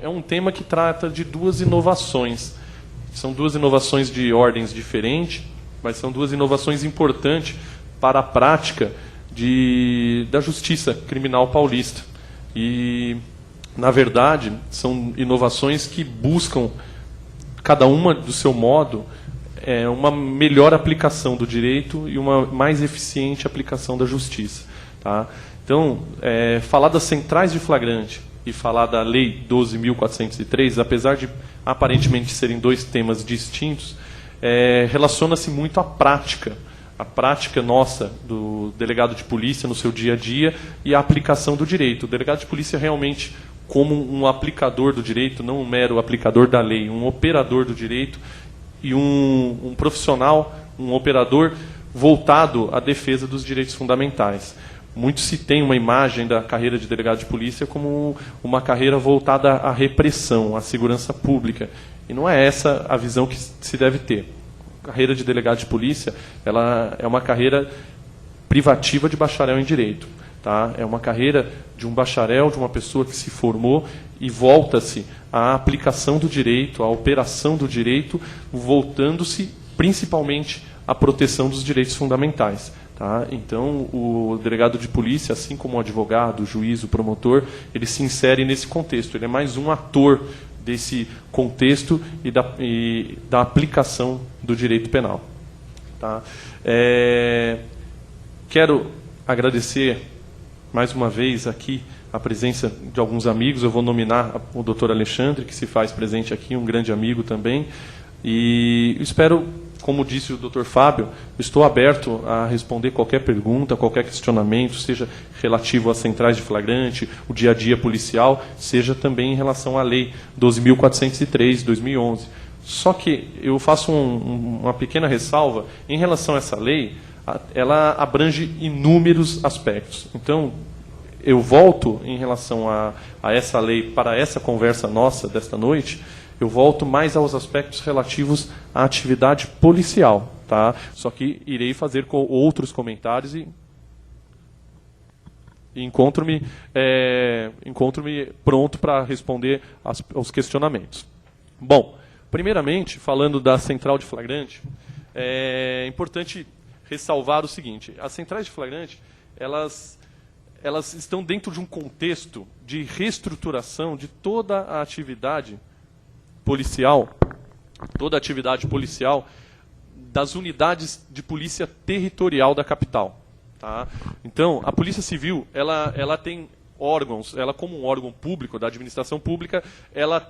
é um tema que trata de duas inovações. São duas inovações de ordens diferentes, mas são duas inovações importantes para a prática da justiça criminal paulista. E, na verdade, são inovações que buscam, cada uma do seu modo, uma melhor aplicação do direito e uma mais eficiente aplicação da justiça. Tá? Então, falar das centrais de flagrante e falar da Lei 12.403, apesar de aparentemente serem dois temas distintos, relaciona-se muito à prática. A prática nossa do delegado de polícia no seu dia a dia e a aplicação do direito. O delegado de polícia realmente, como um aplicador do direito, não um mero aplicador da lei, um operador do direito e um profissional, um operador voltado à defesa dos direitos fundamentais. Muito se tem uma imagem da carreira de delegado de polícia como uma carreira voltada à repressão, à segurança pública. E não é essa a visão que se deve ter. A carreira de delegado de polícia, ela é uma carreira privativa de bacharel em direito. Tá? É uma carreira de um bacharel, de uma pessoa que se formou e volta-se à aplicação do direito, à operação do direito, voltando-se principalmente à proteção dos direitos fundamentais. Tá? Então, o delegado de polícia, assim como o advogado, o juiz, o promotor, ele se insere nesse contexto. Ele é mais um ator desse contexto e da aplicação do direito penal. Tá? Quero agradecer mais uma vez aqui a presença de alguns amigos. Eu vou nominar o Dr. Alexandre, que se faz presente aqui, um grande amigo também. E espero, como disse o Dr. Fábio, estou aberto a responder qualquer pergunta, qualquer questionamento, seja relativo às centrais de flagrante, o dia a dia policial, seja também em relação à Lei 12.403, 2011. Só que eu faço uma pequena ressalva. Em relação a essa lei, ela abrange inúmeros aspectos. Então, eu volto em relação a essa lei, para essa conversa nossa desta noite, eu volto mais aos aspectos relativos à atividade policial. Tá? Só que irei fazer outros comentários e encontro-me pronto para responder aos questionamentos. Bom, primeiramente, falando da central de flagrante, é importante ressalvar o seguinte: as centrais de flagrante, elas estão dentro de um contexto de reestruturação de toda a atividade policial, das unidades de polícia territorial da capital. Tá? Então, a Polícia Civil, ela tem órgãos, ela como um órgão público, da administração pública, ela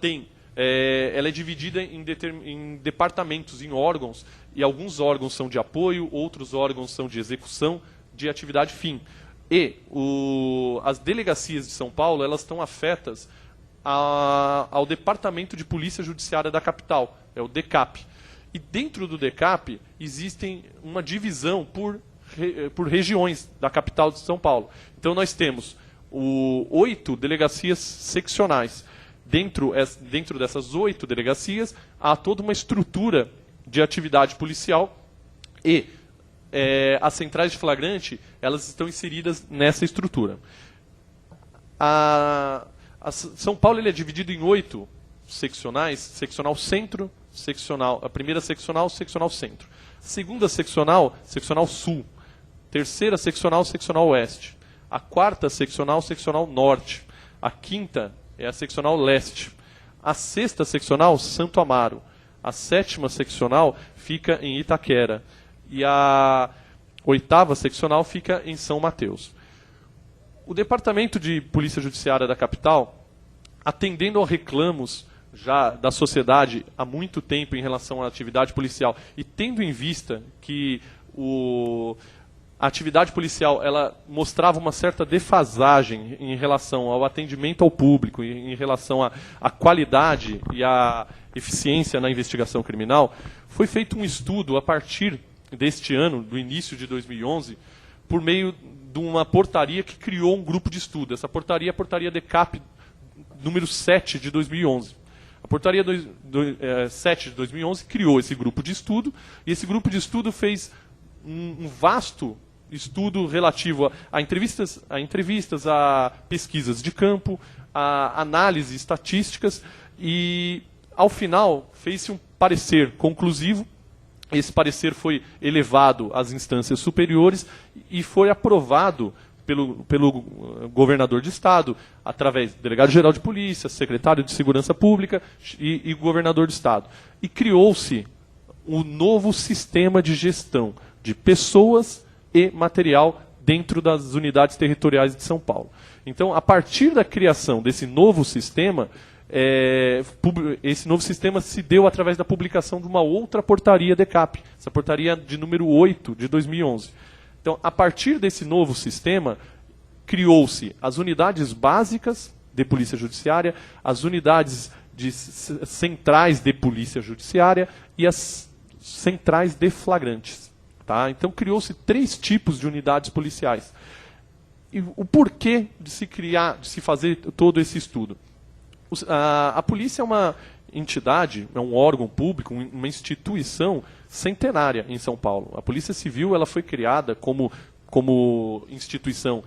é dividida em departamentos, em órgãos, e alguns órgãos são de apoio, outros órgãos são de execução de atividade fim. E as delegacias de São Paulo, elas estão afetas ao Departamento de Polícia Judiciária da capital, é o DECAP. E dentro do DECAP existem uma divisão por regiões da capital de São Paulo. Então nós temos 8 delegacias seccionais. Dentro dessas 8 delegacias há toda uma estrutura de atividade policial e as centrais de flagrante, elas estão inseridas nessa estrutura. São Paulo ele é dividido em 8 seccionais: seccional centro, a primeira seccional centro, segunda seccional sul, terceira seccional oeste, a quarta seccional norte, a quinta é a seccional leste, a sexta seccional Santo Amaro, a sétima seccional fica em Itaquera e a oitava seccional fica em São Mateus. O Departamento de Polícia Judiciária da capital, atendendo aos reclamos já da sociedade há muito tempo em relação à atividade policial e tendo em vista que a atividade policial ela mostrava uma certa defasagem em relação ao atendimento ao público, em relação à qualidade e à eficiência na investigação criminal, foi feito um estudo a partir deste ano, do início de 2011, por meio de uma portaria que criou um grupo de estudo. Essa portaria é a portaria DECAP número 7 de 2011. A portaria 7 de 2011 criou esse grupo de estudo, e esse grupo de estudo fez um vasto estudo relativo a entrevistas, a pesquisas de campo, análise, estatísticas, e, ao final, fez-se um parecer conclusivo. Esse parecer foi elevado às instâncias superiores e foi aprovado pelo governador de estado, através do delegado-geral de polícia, secretário de segurança pública e governador de estado. E criou-se um novo sistema de gestão de pessoas e material dentro das unidades territoriais de São Paulo. Então, a partir da criação desse novo sistema, esse novo sistema se deu através da publicação de uma outra portaria DECAP, essa portaria de número 8, de 2011. Então, a partir desse novo sistema, criou-se as unidades básicas de polícia judiciária, as unidades centrais de polícia judiciária e as centrais de flagrantes. Tá? Então, criou-se 3 tipos de unidades policiais. E o porquê de se criar, de se fazer todo esse estudo? A polícia é uma entidade, é um órgão público, uma instituição centenária em São Paulo. A Polícia Civil ela foi criada como instituição,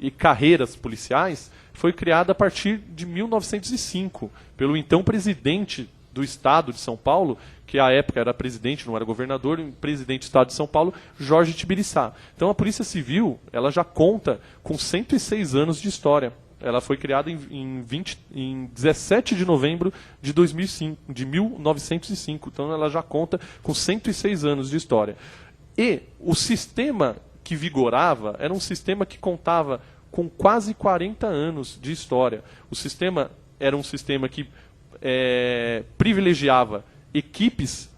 e carreiras policiais foi criada a partir de 1905, pelo então presidente do Estado de São Paulo, que à época era presidente, não era governador, presidente do Estado de São Paulo, Jorge Tibiriçá. Então a Polícia Civil ela já conta com 106 anos de história. Ela foi criada em 17 de novembro de 1905. Então ela já conta com 106 anos de história. E o sistema que vigorava era um sistema que contava com quase 40 anos de história. O sistema era um sistema que privilegiava equipes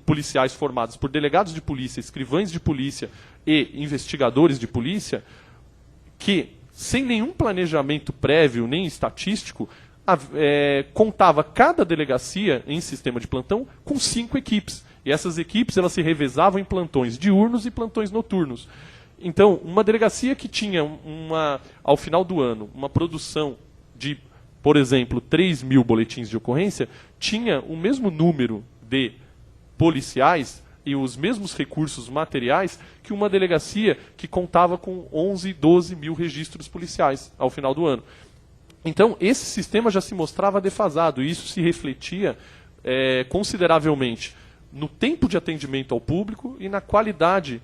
policiais formadas por delegados de polícia, escrivães de polícia e investigadores de polícia, que sem nenhum planejamento prévio nem estatístico, contava cada delegacia em sistema de plantão com 5 equipes. E essas equipes elas se revezavam em plantões diurnos e plantões noturnos. Então, uma delegacia que tinha, ao final do ano, uma produção de, por exemplo, 3.000 boletins de ocorrência, tinha o mesmo número de policiais e os mesmos recursos materiais que uma delegacia que contava com 11, 12 mil registros policiais ao final do ano. Então, esse sistema já se mostrava defasado, e isso se refletia consideravelmente no tempo de atendimento ao público e na qualidade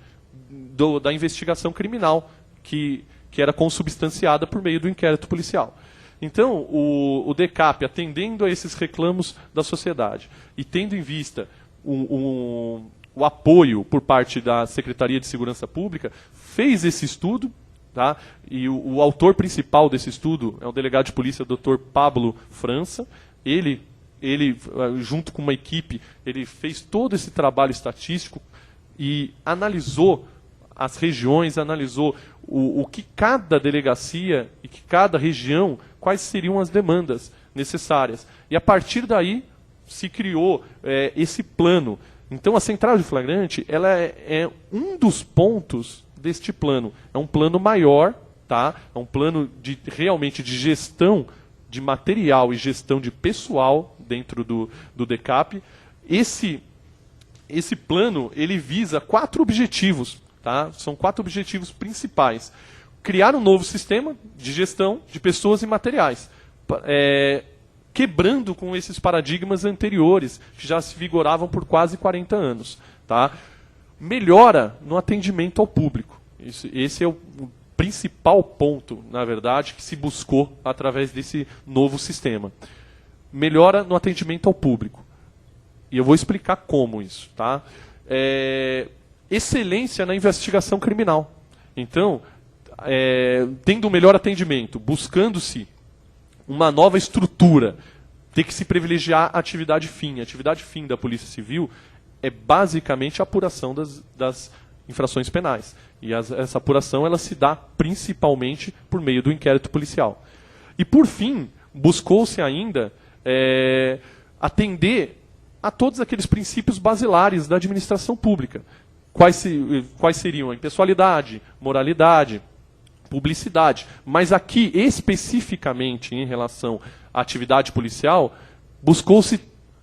da investigação criminal, que era consubstanciada por meio do inquérito policial. Então, o DECAP, atendendo a esses reclamos da sociedade e tendo em vista o apoio por parte da Secretaria de Segurança Pública, fez esse estudo, tá? E o autor principal desse estudo é o delegado de polícia, Dr. Pablo França. Ele, junto com uma equipe, ele fez todo esse trabalho estatístico e analisou as regiões, analisou o que cada delegacia e que cada região, quais seriam as demandas necessárias. E a partir daí se criou esse plano. Então a central de flagrante ela é um dos pontos deste plano. É um plano maior, tá? É um plano realmente de gestão de material e gestão de pessoal dentro do DECAP. Esse plano ele visa 4 objetivos. Tá? São 4 objetivos principais. Criar um novo sistema de gestão de pessoas e materiais, quebrando com esses paradigmas anteriores, que já se vigoravam por quase 40 anos. Tá? Melhora no atendimento ao público. Esse é o principal ponto, na verdade, que se buscou através desse novo sistema. Melhora no atendimento ao público. E eu vou explicar como isso. Tá? Excelência na investigação criminal. Então, tendo um melhor atendimento, buscando-se uma nova estrutura, tem que se privilegiar a atividade fim. A atividade fim da Polícia Civil é basicamente a apuração das infrações penais. E essa apuração ela se dá principalmente por meio do inquérito policial. E, por fim, buscou-se ainda atender a todos aqueles princípios basilares da administração pública. Quais seriam a impessoalidade, moralidade, publicidade. Mas aqui, especificamente em relação à atividade policial, buscou-se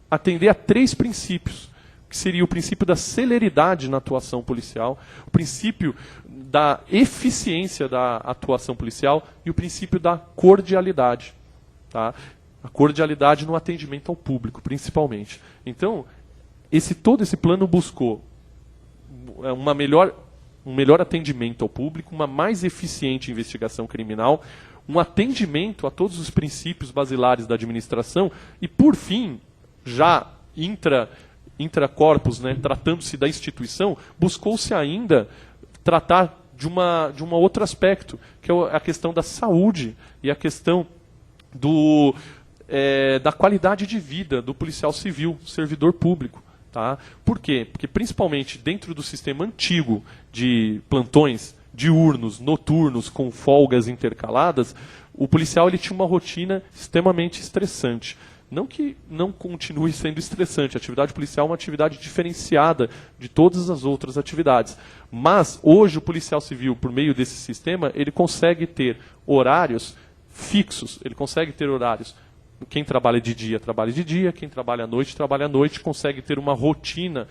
atender a 3 princípios. que seria o princípio da celeridade na atuação policial, o princípio da eficiência da atuação policial e o princípio da cordialidade. Tá? A cordialidade no atendimento ao público, principalmente. Então, todo esse plano buscou um melhor atendimento ao público, uma mais eficiente investigação criminal, um atendimento a todos os princípios basilares da administração e, por fim, já intracorpus, né, tratando-se da instituição, buscou-se ainda tratar de um outro aspecto, que é a questão da saúde e a questão da qualidade de vida do policial civil, servidor público. Tá? Por quê? Porque, principalmente dentro do sistema antigo de plantões diurnos, noturnos, com folgas intercaladas, o policial ele tinha uma rotina extremamente estressante. Não que não continue sendo estressante, a atividade policial é uma atividade diferenciada de todas as outras atividades. Mas, hoje, o policial civil, por meio desse sistema, ele consegue ter horários fixos, ele consegue ter horários. Quem trabalha de dia, quem trabalha à noite, consegue ter uma rotina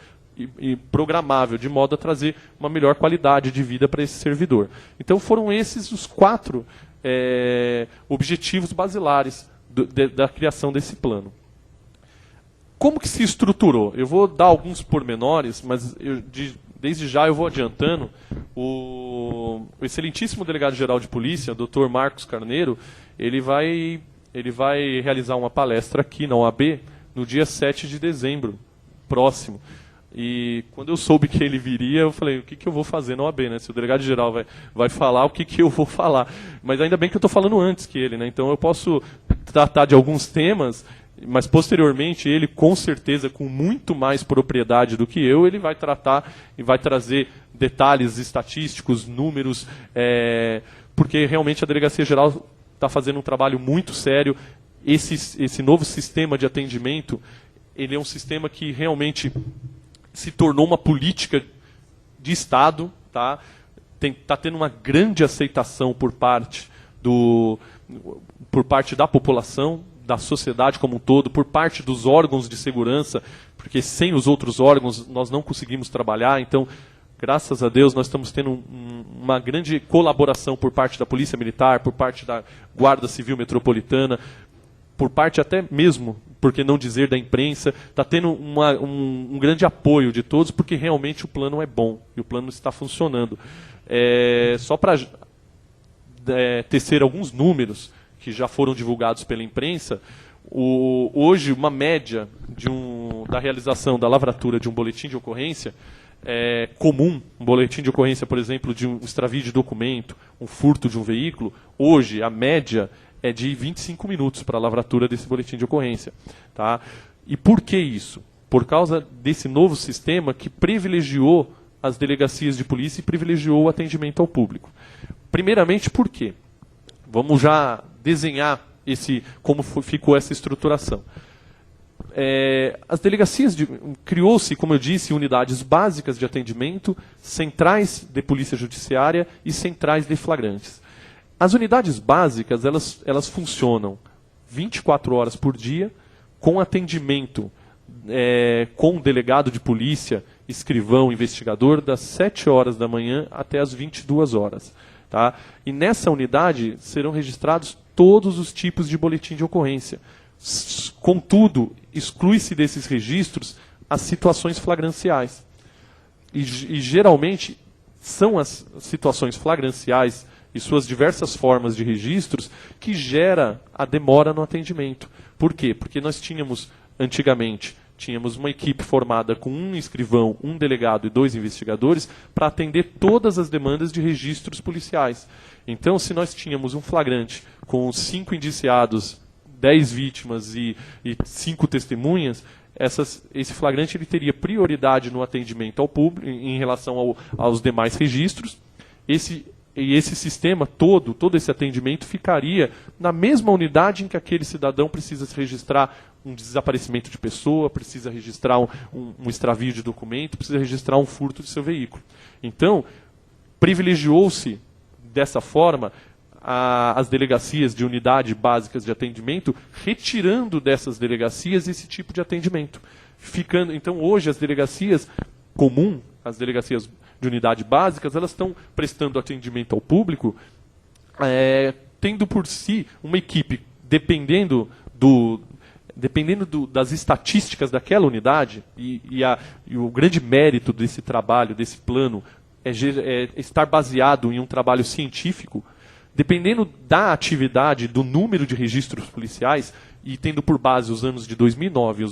e programável, de modo a trazer uma melhor qualidade de vida para esse servidor. Então, foram esses os 4 objetivos basilares da criação desse plano. Como que se estruturou? Eu vou dar alguns pormenores, mas desde já eu vou adiantando. O excelentíssimo delegado-geral de polícia, Dr. Marcos Carneiro, ele vai realizar uma palestra aqui na OAB no dia 7 de dezembro, próximo. E quando eu soube que ele viria, eu falei, o que eu vou fazer na OAB, né? Se o delegado-geral vai falar, o que eu vou falar? Mas ainda bem que eu estou falando antes que ele, né? Então eu posso tratar de alguns temas, mas posteriormente ele, com certeza, com muito mais propriedade do que eu, ele vai tratar e vai trazer detalhes estatísticos, números, porque realmente a Delegacia Geral está fazendo um trabalho muito sério. Esse novo sistema de atendimento, ele é um sistema que realmente se tornou uma política de Estado, tá? Tá tendo uma grande aceitação por parte da população, da sociedade como um todo, por parte dos órgãos de segurança, porque sem os outros órgãos nós não conseguimos trabalhar. Então, graças a Deus, nós estamos tendo uma grande colaboração por parte da Polícia Militar, por parte da Guarda Civil Metropolitana, por parte até mesmo, por que não dizer, da imprensa. Está tendo um grande apoio de todos, porque realmente o plano é bom e o plano está funcionando. Só para tecer alguns números que já foram divulgados pela imprensa, hoje uma média da realização da lavratura de um boletim de ocorrência comum, um boletim de ocorrência, por exemplo, de um extravio de documento, um furto de um veículo, hoje a média é de 25 minutos para a lavratura desse boletim de ocorrência. Tá? E por que isso? Por causa desse novo sistema que privilegiou as delegacias de polícia e privilegiou o atendimento ao público. Primeiramente, por quê? Vamos já desenhar como ficou essa estruturação. As delegacias, criou-se, como eu disse, unidades básicas de atendimento, centrais de polícia judiciária e centrais de flagrantes. As unidades básicas, elas funcionam 24 horas por dia, com atendimento com o delegado de polícia, escrivão, investigador, das 7 horas da manhã até as 22 horas. Tá? E nessa unidade serão registrados todos os tipos de boletim de ocorrência. Contudo, exclui-se desses registros as situações flagranciais. E geralmente são as situações flagranciais e suas diversas formas de registros que gera a demora no atendimento. Por quê? Porque nós antigamente, uma equipe formada com um escrivão, um delegado e 2 investigadores para atender todas as demandas de registros policiais. Então, se nós tínhamos um flagrante com 5 indiciados, 10 vítimas e 5 testemunhas, esse flagrante ele teria prioridade no atendimento ao público em relação aos demais registros. Esse sistema todo esse atendimento ficaria na mesma unidade em que aquele cidadão precisa se registrar um desaparecimento de pessoa, precisa registrar um extravio de documento, precisa registrar um furto de seu veículo. Então, privilegiou-se dessa forma as delegacias de unidade básicas de atendimento, retirando dessas delegacias esse tipo de atendimento. ficando. Então, hoje, as delegacias comum, as delegacias de unidade básicas, elas estão prestando atendimento ao público, tendo por si uma equipe, dependendo das estatísticas daquela unidade, e o grande mérito desse trabalho, desse plano, é estar baseado em um trabalho científico, dependendo da atividade, do número de registros policiais, e tendo por base os anos de 2009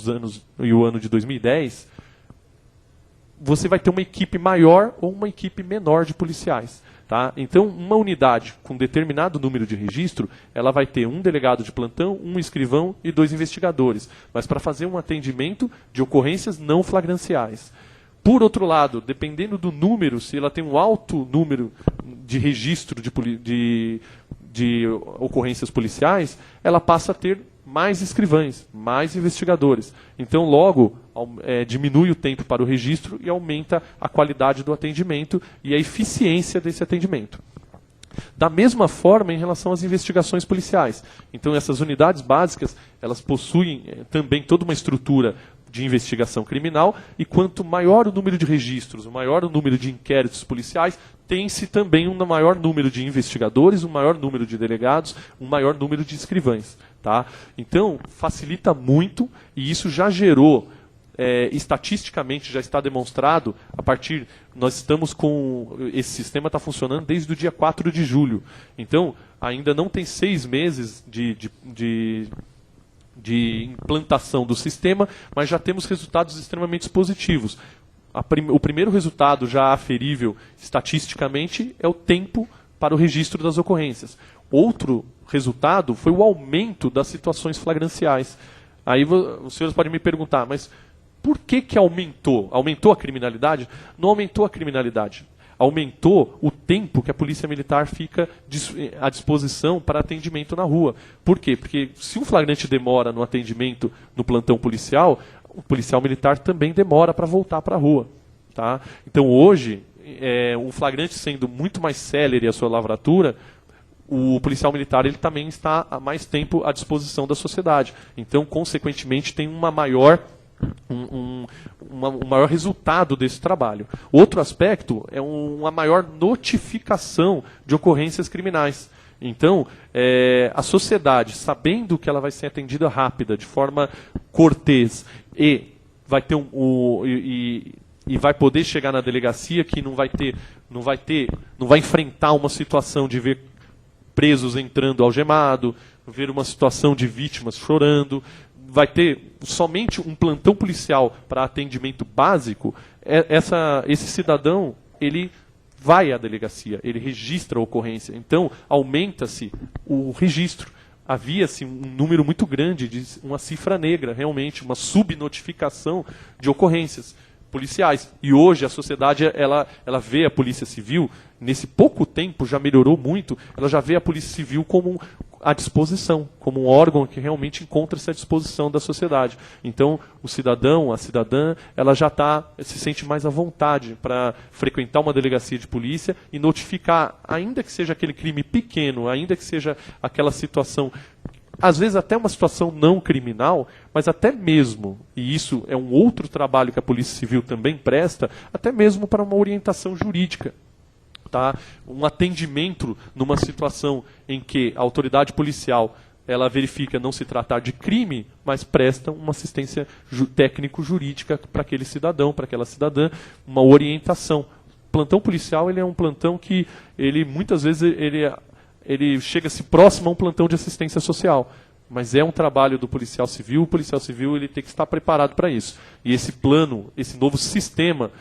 e o ano de 2010, você vai ter uma equipe maior ou uma equipe menor de policiais. Tá? Então, uma unidade com determinado número de registro, ela vai ter um delegado de plantão, um escrivão e 2 investigadores, mas para fazer um atendimento de ocorrências não flagranciais. Por outro lado, dependendo do número, se ela tem um alto número de registro de ocorrências policiais, ela passa a ter mais escrivães, mais investigadores. Então, logo, diminui o tempo para o registro e aumenta a qualidade do atendimento e a eficiência desse atendimento. Da mesma forma, em relação às investigações policiais. Então, essas unidades básicas, elas possuem também toda uma estrutura de investigação criminal, e quanto maior o número de registros, maior o número de inquéritos policiais, tem-se também um maior número de investigadores, um maior número de delegados, um maior número de escrivães. Tá? Então, facilita muito, e isso já gerou, estatisticamente já está demonstrado, nós estamos com, esse sistema está funcionando desde o dia 4 de julho. Então, ainda não tem 6 meses de implantação do sistema, mas já temos resultados extremamente positivos. O primeiro resultado já aferível estatisticamente é o tempo para o registro das ocorrências. Outro resultado foi o aumento das situações flagranciais. Aí os senhores podem me perguntar, mas por que aumentou? Aumentou a criminalidade? Não aumentou a criminalidade. Aumentou o tempo que a Polícia Militar fica à disposição para atendimento na rua. Por quê? Porque se um flagrante demora no atendimento no plantão policial, o policial militar também demora para voltar para a rua. Tá? Então, hoje, um flagrante sendo muito mais célere a sua lavratura, o policial militar ele também está há mais tempo à disposição da sociedade. Então, consequentemente, tem um maior resultado desse trabalho. Outro aspecto é uma maior notificação de ocorrências criminais. Então, a sociedade, sabendo que ela vai ser atendida rápida, de forma cortês, e vai ter e vai poder chegar na delegacia, que não vai enfrentar uma situação de ver presos entrando algemado, ver uma situação de vítimas chorando, vai ter somente um plantão policial para atendimento básico. Esse cidadão, ele vai à delegacia, ele registra a ocorrência. Então, aumenta-se o registro. Havia-se um número muito grande, uma cifra negra, realmente, uma subnotificação de ocorrências policiais. E hoje a sociedade ela vê a Polícia Civil, nesse pouco tempo já melhorou muito, ela já vê a Polícia Civil como à disposição, como um órgão que realmente encontra-se à disposição da sociedade. Então, o cidadão, a cidadã, ela já se sente mais à vontade para frequentar uma delegacia de polícia e notificar, ainda que seja aquele crime pequeno, ainda que seja aquela situação, às vezes até uma situação não criminal, mas até mesmo, e isso é um outro trabalho que a Polícia Civil também presta, até mesmo para uma orientação jurídica. Tá? Um atendimento numa situação em que a autoridade policial ela verifica não se tratar de crime, mas presta uma assistência técnico-jurídica para aquele cidadão, para aquela cidadã, uma orientação. O plantão policial ele é um plantão que ele muitas vezes ele chega-se próximo a um plantão de assistência social. Mas é um trabalho do policial civil, o policial civil ele tem que estar preparado para isso. E esse plano, esse novo sistema,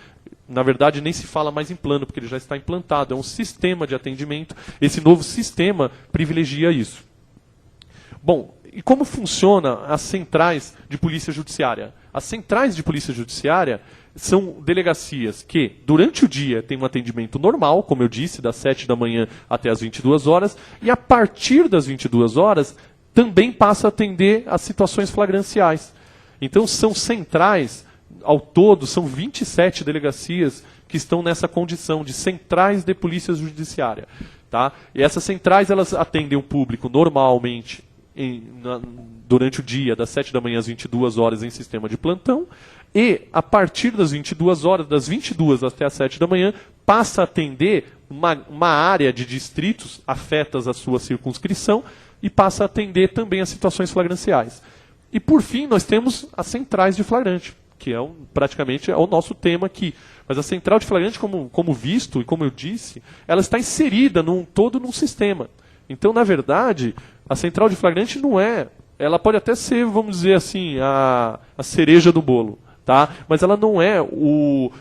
na verdade nem se fala mais em plano, porque ele já está implantado, é um sistema de atendimento, esse novo sistema privilegia isso. Bom, e como funciona as centrais de polícia judiciária? As centrais de polícia judiciária são delegacias que, durante o dia, têm um atendimento normal, como eu disse, das 7 da manhã até as 22 horas, e a partir das 22 horas, também passa a atender as situações flagranciais. Então, são centrais, ao todo, são 27 delegacias que estão nessa condição de centrais de polícia judiciária. Tá? E essas centrais, elas atendem o público normalmente durante o dia, das 7 da manhã às 22 horas, em sistema de plantão, e a partir das 22 horas, das 22 até as 7 da manhã, passa a atender uma área de distritos afetas à sua circunscrição e passa a atender também as situações flagranciais. E por fim, nós temos as centrais de flagrante, que praticamente é o nosso tema aqui. Mas a central de flagrante, como visto e como eu disse, ela está inserida num sistema. Então, na verdade, a central de flagrante não é... Ela pode até ser, vamos dizer assim, a cereja do bolo, tá? Mas ela não é o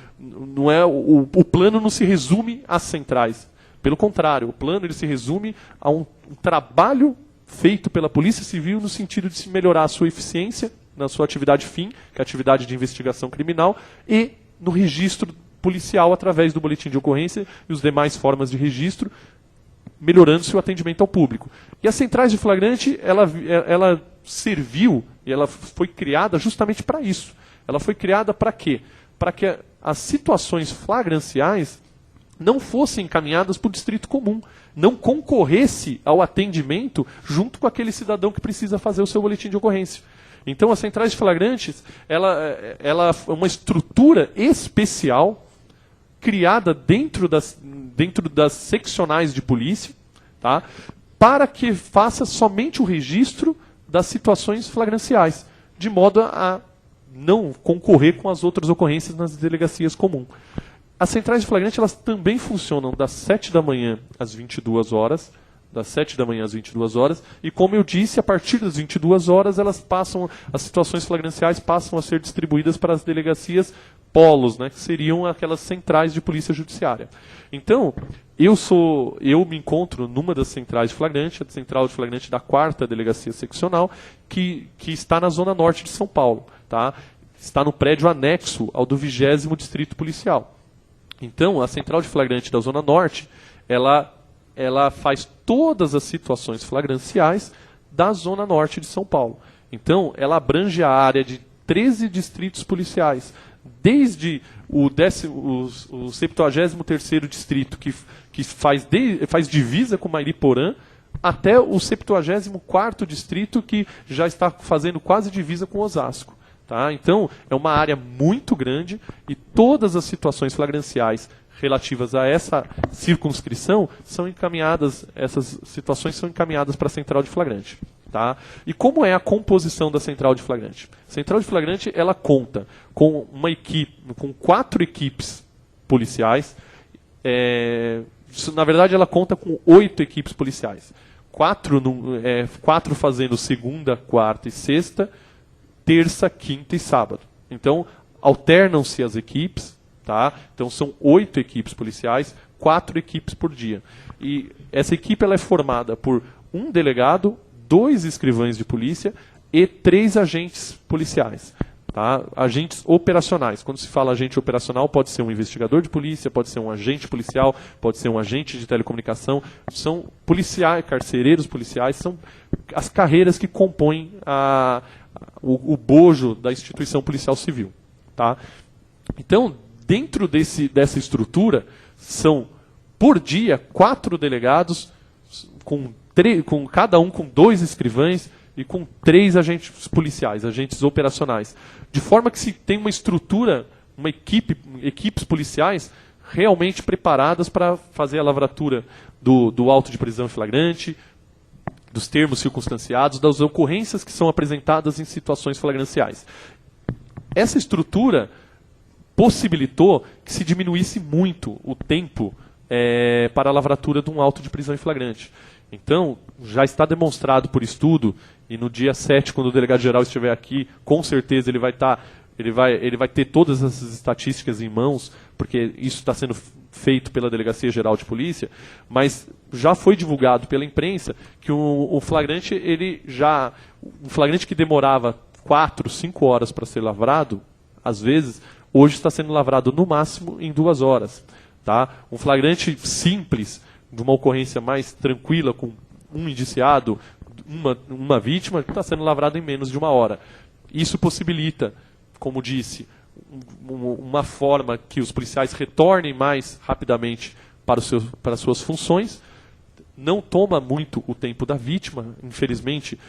plano não se resume às centrais. Pelo contrário, o plano ele se resume a um trabalho feito pela Polícia Civil no sentido de se melhorar a sua eficiência na sua atividade fim, que é a atividade de investigação criminal, e no registro policial através do boletim de ocorrência e as demais formas de registro, melhorando seu atendimento ao público. E as centrais de flagrante, ela serviu, e ela foi criada justamente para isso. Ela foi criada para quê? Para que as situações flagranciais não fossem encaminhadas para o distrito comum, não concorresse ao atendimento junto com aquele cidadão que precisa fazer o seu boletim de ocorrência. Então, as centrais de flagrantes, ela é uma estrutura especial criada dentro das seccionais de polícia, tá? Para que faça somente o registro das situações flagranciais, de modo a não concorrer com as outras ocorrências nas delegacias comuns. As centrais de flagrante, elas também funcionam das 7 da manhã às 22 horas, das 7 da manhã às 22 horas, e como eu disse, a partir das 22 horas, as situações flagranciais passam a ser distribuídas para as delegacias polos, né, que seriam aquelas centrais de polícia judiciária. Então, eu me encontro numa das centrais de flagrante, a central de flagrante da 4ª Delegacia Seccional, que está na zona norte de São Paulo, tá? Está no prédio anexo ao do 20º Distrito Policial. Então, a central de flagrante da Zona Norte, ela faz todas as situações flagranciais da Zona Norte de São Paulo. Então, ela abrange a área de 13 distritos policiais, desde o 73º distrito, que faz divisa com Mairiporã, até o 74º distrito, que já está fazendo quase divisa com Osasco. Tá? Então, é uma área muito grande e todas as situações flagranciais relativas a essa circunscrição essas situações são encaminhadas para a central de flagrante. Tá? E como é a composição da central de flagrante? A central de flagrante, ela conta com com 4 equipes policiais. Na verdade, ela conta com 8 equipes policiais. 4 fazendo segunda, quarta e sexta, terça, quinta e sábado. Então, alternam-se as equipes, tá? Então, são 8 equipes policiais, 4 equipes por dia. E essa equipe ela é formada por um delegado, 2 escrivães de polícia e 3 agentes policiais. Tá? Agentes operacionais. Quando se fala agente operacional, pode ser um investigador de polícia, pode ser um agente policial, pode ser um agente de telecomunicação. São policiais, carcereiros policiais, são as carreiras que compõem o bojo da instituição policial civil. Tá? Então, dentro dessa estrutura, são, por dia, 4 delegados, com cada um com 2 escrivães e com 3 agentes policiais, agentes operacionais. De forma que se tem uma estrutura, equipes policiais realmente preparadas para fazer a lavratura do auto de prisão em flagrante, dos termos circunstanciados, das ocorrências que são apresentadas em situações flagranciais. Essa estrutura possibilitou que se diminuísse muito o tempo para a lavratura de um auto de prisão em flagrante. Então, já está demonstrado por estudo, e no dia 7, quando o delegado-geral estiver aqui, com certeza ele vai ter todas essas estatísticas em mãos, porque isso está sendo feito pela Delegacia Geral de Polícia, mas já foi divulgado pela imprensa que o flagrante, um flagrante que demorava 4, 5 horas para ser lavrado, às vezes, hoje está sendo lavrado no máximo em 2 horas. Tá? Um flagrante simples, de uma ocorrência mais tranquila, com um indiciado, uma vítima, está sendo lavrado em menos de 1 hora. Isso possibilita, como disse, uma forma que os policiais retornem mais rapidamente para as suas funções, não toma muito o tempo da vítima, infelizmente,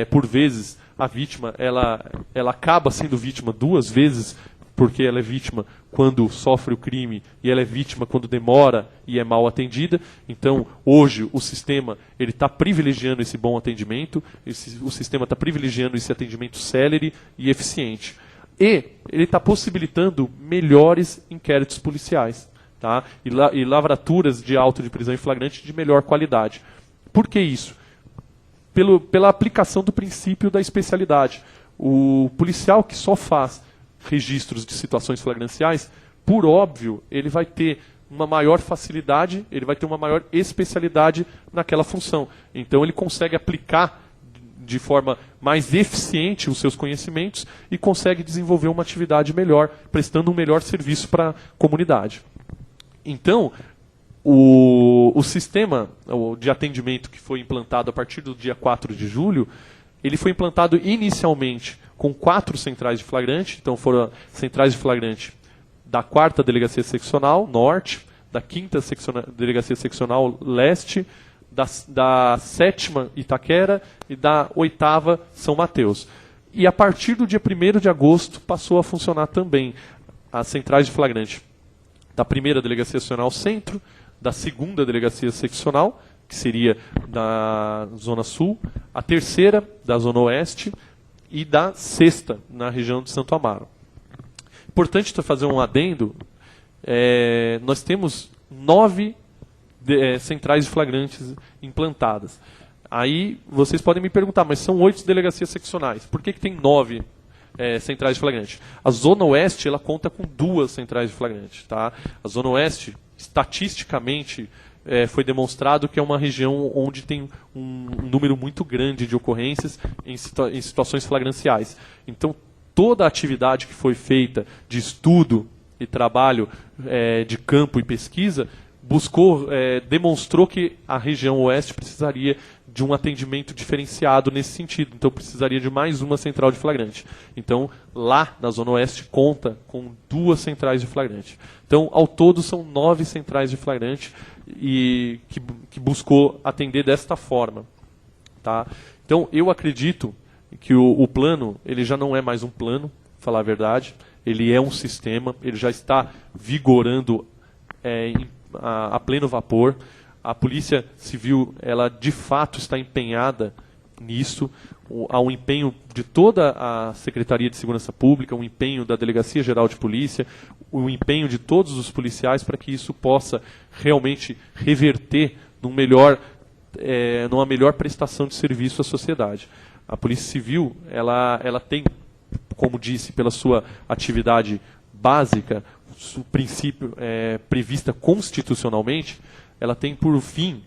por vezes, a vítima ela acaba sendo vítima 2 vezes, porque ela é vítima quando sofre o crime e ela é vítima quando demora e é mal atendida. Então, hoje, o sistema está privilegiando esse bom atendimento, o sistema está privilegiando esse atendimento célere e eficiente. E ele está possibilitando melhores inquéritos policiais, tá? E lavraturas de auto de prisão em flagrante de melhor qualidade. Por que isso? Pela aplicação do princípio da especialidade. O policial que só faz registros de situações flagranciais, por óbvio, ele vai ter uma maior facilidade, ele vai ter uma maior especialidade naquela função. Então ele consegue aplicar de forma mais eficiente os seus conhecimentos e consegue desenvolver uma atividade melhor, prestando um melhor serviço para a comunidade. Então, o sistema de atendimento que foi implantado a partir do dia 4 de julho, ele foi implantado inicialmente com 4 centrais de flagrante, então foram centrais de flagrante da 4ª Delegacia Seccional Norte, da 5ª Delegacia Seccional Leste, da 7ª Itaquera e da 8ª São Mateus. E a partir do dia 1º de agosto passou a funcionar também as centrais de flagrante da 1ª Delegacia Seccional Centro, da 2ª Delegacia Seccional, que seria da Zona Sul, a 3ª da Zona Oeste e da 6ª na região de Santo Amaro. Importante fazer um adendo, nós temos 9 centrais de flagrantes implantadas. Aí vocês podem me perguntar, mas são 8 delegacias seccionais, por que tem 9 centrais de flagrante? A Zona Oeste ela conta com 2 centrais de flagrante. Tá? A Zona Oeste, estatisticamente, foi demonstrado que é uma região onde tem um número muito grande de ocorrências em situações flagranciais. Então, toda a atividade que foi feita de estudo e trabalho de campo e pesquisa demonstrou que a região oeste precisaria de um atendimento diferenciado nesse sentido. Então, precisaria de mais uma central de flagrante. Então, lá na Zona Oeste, conta com 2 centrais de flagrante. Então, ao todo, são 9 centrais de flagrante e que buscou atender desta forma. Tá? Então, eu acredito que o plano ele já não é mais um plano, falar a verdade. Ele é um sistema, ele já está vigorando a pleno vapor. A Polícia Civil, ela de fato está empenhada nisso. Há um empenho de toda a Secretaria de Segurança Pública, um empenho da Delegacia Geral de Polícia, um empenho de todos os policiais para que isso possa realmente reverter numa melhor prestação de serviço à sociedade. A Polícia Civil, ela tem, como disse, pela sua atividade básica, o princípio prevista constitucionalmente, ela tem por fim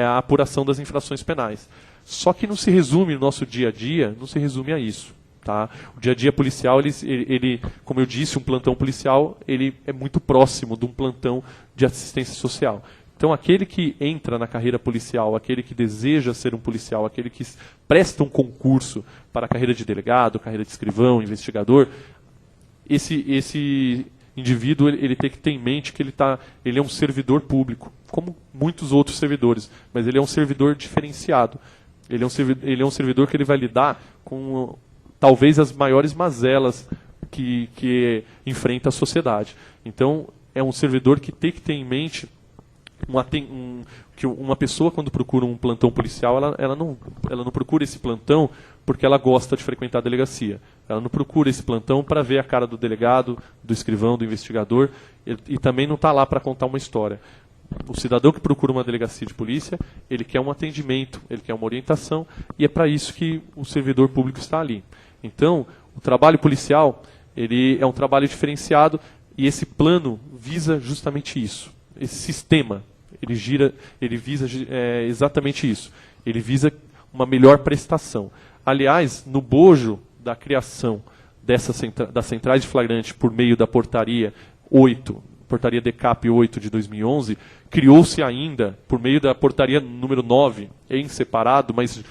a apuração das infrações penais. Só que não se resume no nosso dia a dia, não se resume a isso. Tá? O dia a dia policial, ele, como eu disse, um plantão policial ele é muito próximo de um plantão de assistência social. Então, aquele que entra na carreira policial, aquele que deseja ser um policial, aquele que presta um concurso para a carreira de delegado, carreira de escrivão, investigador, esse indivíduo ele tem que ter em mente que ele é um servidor público, como muitos outros servidores, mas ele é um servidor diferenciado. Ele é um servidor que ele vai lidar com talvez as maiores mazelas que enfrenta a sociedade. Então, é um servidor que tem que ter em mente que uma pessoa, quando procura um plantão policial, ela não procura esse plantão porque ela gosta de frequentar a delegacia. Ela não procura esse plantão para ver a cara do delegado, do escrivão, do investigador, e também não está lá para contar uma história. O cidadão que procura uma delegacia de polícia, ele quer um atendimento, ele quer uma orientação, e é para isso que o servidor público está ali. Então, o trabalho policial ele é um trabalho diferenciado, e esse plano visa justamente isso. Esse sistema, ele visa exatamente isso. Ele visa uma melhor prestação. Aliás, no bojo da criação das centrais de flagrante por meio da portaria 8, portaria DECAP 8 de 2011, criou-se ainda, por meio da portaria número 9, em separado, mas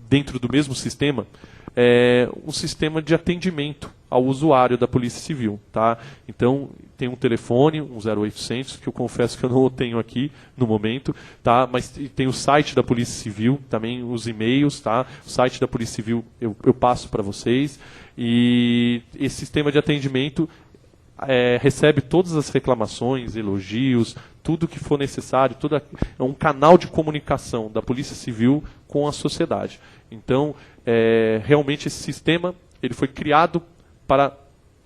dentro do mesmo sistema, um sistema de atendimento ao usuário da Polícia Civil. Tá? Então, tem um telefone, um 0800, que eu confesso que eu não tenho aqui no momento, tá? Mas tem o site da Polícia Civil, também os e-mails, tá? O site da Polícia Civil eu passo para vocês. E esse sistema de atendimento recebe todas as reclamações, elogios, tudo que for necessário, é um canal de comunicação da Polícia Civil com a sociedade. Então, realmente esse sistema ele foi criado para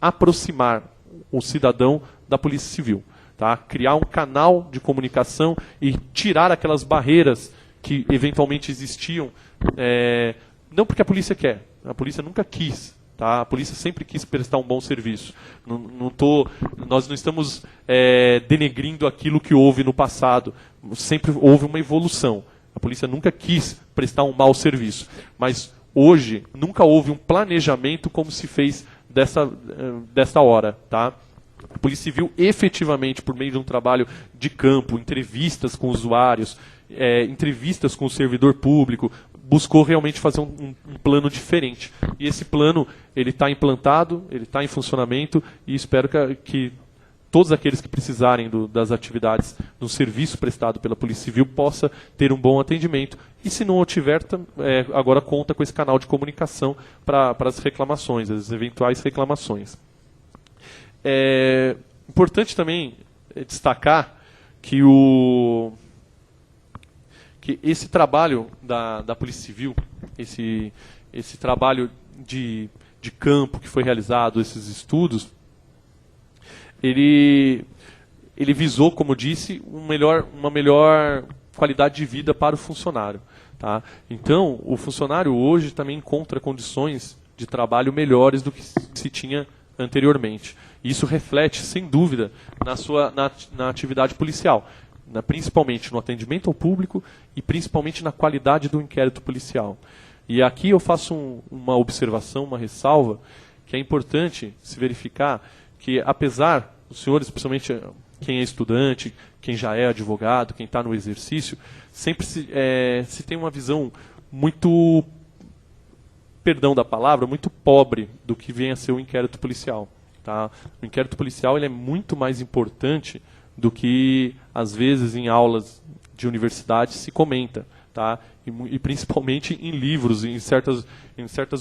aproximar o cidadão da Polícia Civil. Tá? Criar um canal de comunicação e tirar aquelas barreiras que eventualmente existiam, não porque a polícia quer, a polícia nunca quis. Tá? A polícia sempre quis prestar um bom serviço. Nós não estamos denegrindo aquilo que houve no passado. Sempre houve uma evolução. A polícia nunca quis prestar um mau serviço. Mas hoje nunca houve um planejamento como se fez dessa hora. Tá? A Polícia Civil, efetivamente, por meio de um trabalho de campo, entrevistas com usuários, entrevistas com o servidor público, buscou realmente fazer um plano diferente. E esse plano ele está implantado, ele está em funcionamento, e espero que todos aqueles que precisarem das atividades do serviço prestado pela Polícia Civil possa ter um bom atendimento. E se não o tiver, agora conta com esse canal de comunicação para as reclamações, as eventuais reclamações. É importante também destacar que esse trabalho da Polícia Civil, esse trabalho de campo que foi realizado, esses estudos, ele visou, como disse, uma melhor qualidade de vida para o funcionário. Tá? Então, o funcionário hoje também encontra condições de trabalho melhores do que se tinha anteriormente. Isso reflete, sem dúvida, na atividade policial, principalmente no atendimento ao público e principalmente na qualidade do inquérito policial. E aqui eu faço uma observação, uma ressalva, que é importante se verificar que, apesar dos senhores, principalmente quem é estudante, quem já é advogado, quem está no exercício, sempre se tem uma visão muito, perdão da palavra, muito pobre do que vem a ser o inquérito policial. Tá? O inquérito policial ele é muito mais importante do que, às vezes, em aulas de universidade se comenta. Tá? E principalmente em livros, em certas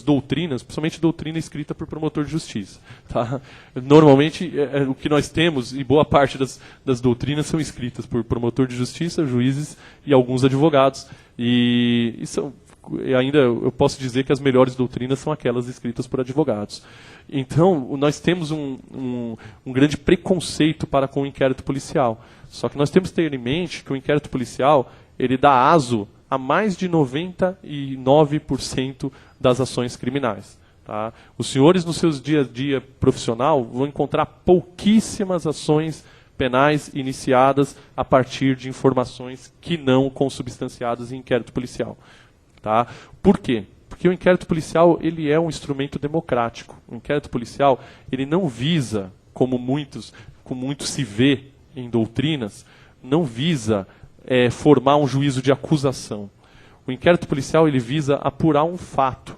doutrinas, principalmente doutrina escrita por promotor de justiça. Tá? Normalmente, o que nós temos, e boa parte das doutrinas são escritas por promotor de justiça, juízes e alguns advogados. E ainda eu posso dizer que as melhores doutrinas são aquelas escritas por advogados. Então, nós temos um grande preconceito para com o inquérito policial. Só que nós temos que ter em mente que o inquérito policial ele dá aso a mais de 99% das ações criminais. Tá? Os senhores, no seu dia a dia profissional, vão encontrar pouquíssimas ações penais iniciadas a partir de informações que não consubstanciadas em inquérito policial. Tá? Por quê? Porque o inquérito policial ele é um instrumento democrático. O inquérito policial ele não visa, como muito se vê em doutrinas, não visa formar um juízo de acusação. O inquérito policial ele visa apurar um fato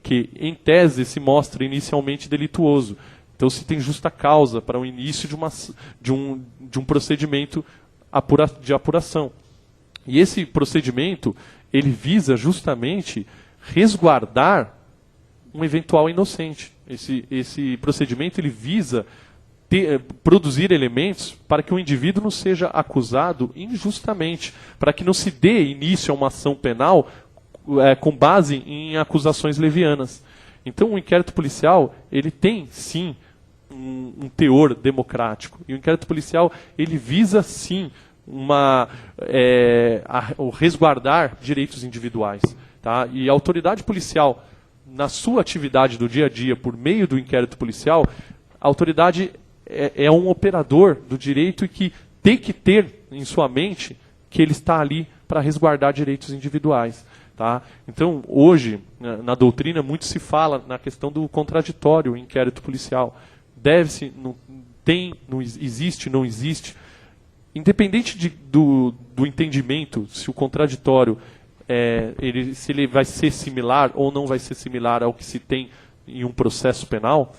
que, em tese, se mostra inicialmente delituoso. Então, se tem justa causa para o início de um procedimento de apuração. E esse procedimento ele visa justamente resguardar um eventual inocente. Esse procedimento ele visa produzir elementos para que o indivíduo não seja acusado injustamente, para que não se dê início a uma ação penal com base em acusações levianas. Então, o inquérito policial ele tem, sim, um teor democrático. E o inquérito policial ele visa, sim, o resguardar direitos individuais. Tá? E a autoridade policial, na sua atividade do dia a dia, por meio do inquérito policial, a autoridade é um operador do direito e que tem que ter em sua mente que ele está ali para resguardar direitos individuais. Tá? Então, hoje, na doutrina, muito se fala na questão do contraditório, o inquérito policial. Deve-se, não existe, não existe. Independente do entendimento, se o contraditório se ele vai ser similar ou não vai ser similar ao que se tem em um processo penal,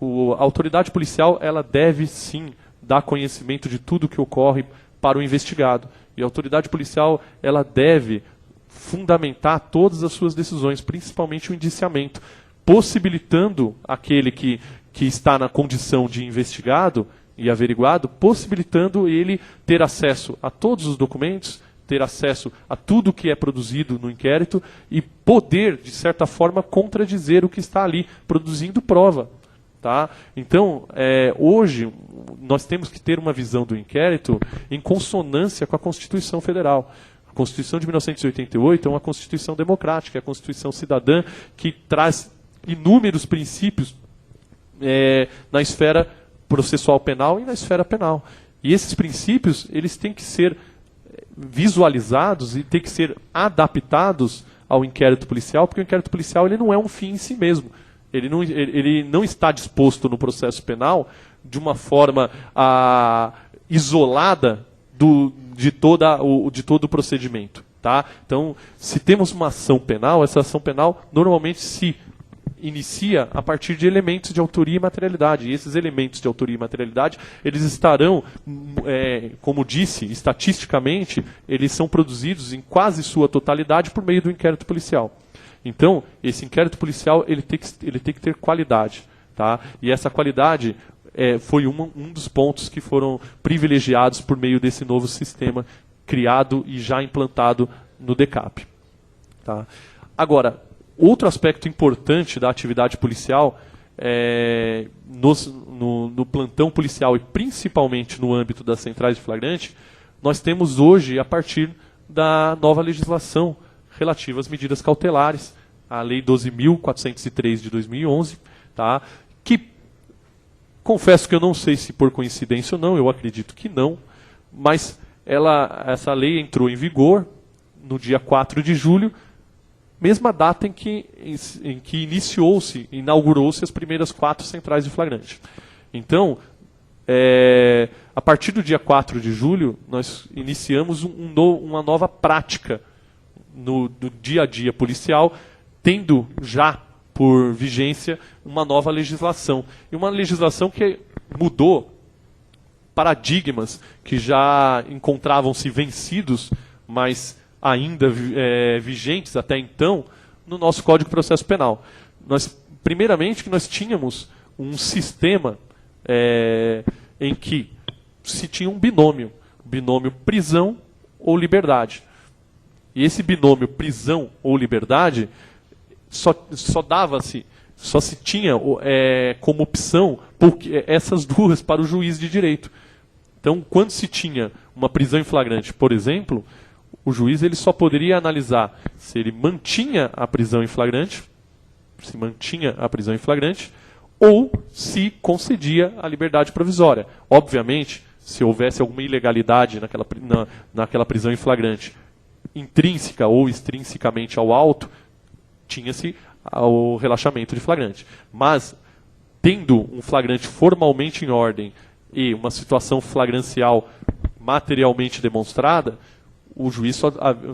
a autoridade policial ela deve sim dar conhecimento de tudo que ocorre para o investigado. E a autoridade policial ela deve fundamentar todas as suas decisões, principalmente o indiciamento, possibilitando aquele que está na condição de investigado e averiguado, possibilitando ele ter acesso a todos os documentos, ter acesso a tudo que é produzido no inquérito e poder, de certa forma, contradizer o que está ali, produzindo prova. Tá? Então, hoje, nós temos que ter uma visão do inquérito em consonância com a Constituição Federal. A Constituição de 1988 é uma Constituição democrática, é a Constituição cidadã que traz inúmeros princípios na esfera processual penal e na esfera penal. E esses princípios, eles têm que ser visualizados e têm que ser adaptados ao inquérito policial, porque o inquérito policial ele não é um fim em si mesmo. Ele não está disposto no processo penal de uma forma isolada de todo o procedimento. Tá? Então, se temos uma ação penal, essa ação penal normalmente se inicia a partir de elementos de autoria e materialidade. E esses elementos de autoria e materialidade, eles estarão, como disse, estatisticamente, eles são produzidos em quase sua totalidade por meio do inquérito policial. Então, esse inquérito policial ele tem que ter qualidade. Tá? E essa qualidade foi um dos pontos que foram privilegiados por meio desse novo sistema criado e já implantado no DECAP. Tá? Agora, outro aspecto importante da atividade policial, no plantão policial e principalmente no âmbito das centrais de flagrante, nós temos hoje, a partir da nova legislação relativa às medidas cautelares, a Lei 12.403 de 2011, tá? Que, confesso que eu não sei se por coincidência ou não, eu acredito que não, mas essa lei entrou em vigor no dia 4 de julho, mesma data em que inaugurou-se as primeiras 4 centrais de flagrante. Então, a partir do dia 4 de julho, nós iniciamos uma nova prática no dia a dia policial, tendo já por vigência uma nova legislação. E uma legislação que mudou paradigmas que já encontravam-se vencidos, mas ainda vigentes até então, no nosso Código de Processo Penal. Primeiramente, que nós tínhamos um sistema em que se tinha um binômio prisão ou liberdade. E esse binômio prisão ou liberdade só se tinha como opção essas duas para o juiz de direito. Então, quando se tinha uma prisão em flagrante, por exemplo, o juiz ele só poderia analisar se ele mantinha a prisão em flagrante, ou se concedia a liberdade provisória. Obviamente, se houvesse alguma ilegalidade naquela prisão em flagrante, intrínseca ou extrinsecamente ao auto, tinha-se o relaxamento de flagrante. Mas, tendo um flagrante formalmente em ordem e uma situação flagrancial materialmente demonstrada, o juiz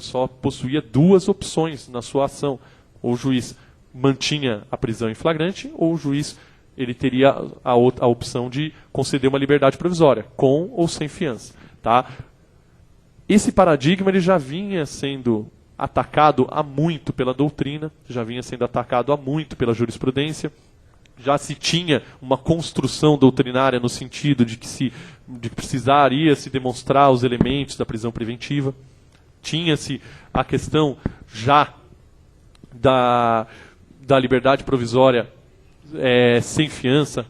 só possuía 2 opções na sua ação. Ou o juiz mantinha a prisão em flagrante, ou o juiz ele teria a opção de conceder uma liberdade provisória, com ou sem fiança. Tá? Esse paradigma ele já vinha sendo atacado há muito pela doutrina, já vinha sendo atacado há muito pela jurisprudência, já se tinha uma construção doutrinária no sentido de que precisaria se demonstrar os elementos da prisão preventiva. Tinha-se a questão já da liberdade provisória sem fiança,